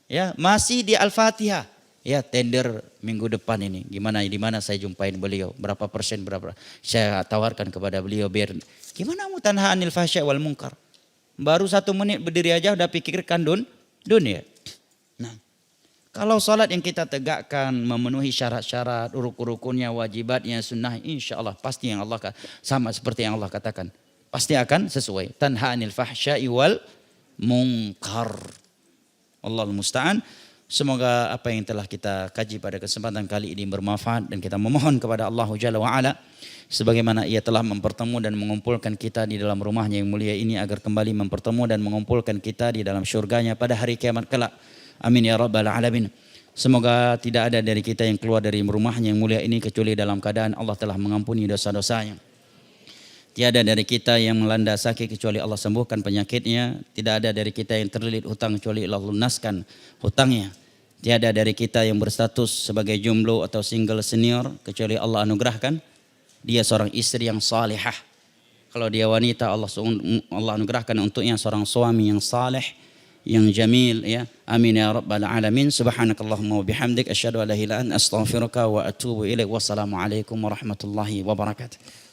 Ya, masih di Al-Fatihah. Ya, tender minggu depan ini gimana, di mana saya jumpain beliau, berapa persen, berapa saya tawarkan kepada beliau biar gimana mau tanha anil fahsya wal munkar. Baru 1 menit berdiri aja udah pikirkan dunia. Nah, kalau salat yang kita tegakkan memenuhi syarat-syarat, rukun-rukunnya, wajibatnya, sunnah, insya Allah pasti yang Allah sama seperti yang Allah katakan, pasti akan sesuai. Tanha anil fahsya wal munkar. Allahul musta'an. Semoga apa yang telah kita kaji pada kesempatan kali ini bermanfaat dan kita memohon kepada Allah Jalla wa'ala sebagaimana ia telah mempertemu dan mengumpulkan kita di dalam rumahnya yang mulia ini agar kembali mempertemu dan mengumpulkan kita di dalam syurganya pada hari kiamat kelak. Amin ya rabbal alamin. Semoga tidak ada dari kita yang keluar dari rumahnya yang mulia ini kecuali dalam keadaan Allah telah mengampuni dosa-dosanya. Tiada dari kita yang melanda sakit kecuali Allah sembuhkan penyakitnya. Tidak ada dari kita yang terlilit hutang kecuali Allah lunaskan hutangnya. Tiada dari kita yang berstatus sebagai jomblo atau single senior kecuali Allah anugerahkan dia seorang istri yang salihah. Kalau dia wanita Allah anugerahkan untuknya seorang suami yang saleh, yang jamil ya. Amin ya rabbal alamin. Subhanakallahumma wa bihamdik asyhadu an la ilaha illa anta astaghfiruka wa atubu ilaik. Wassalamualaikum warahmatullahi wabarakatuh.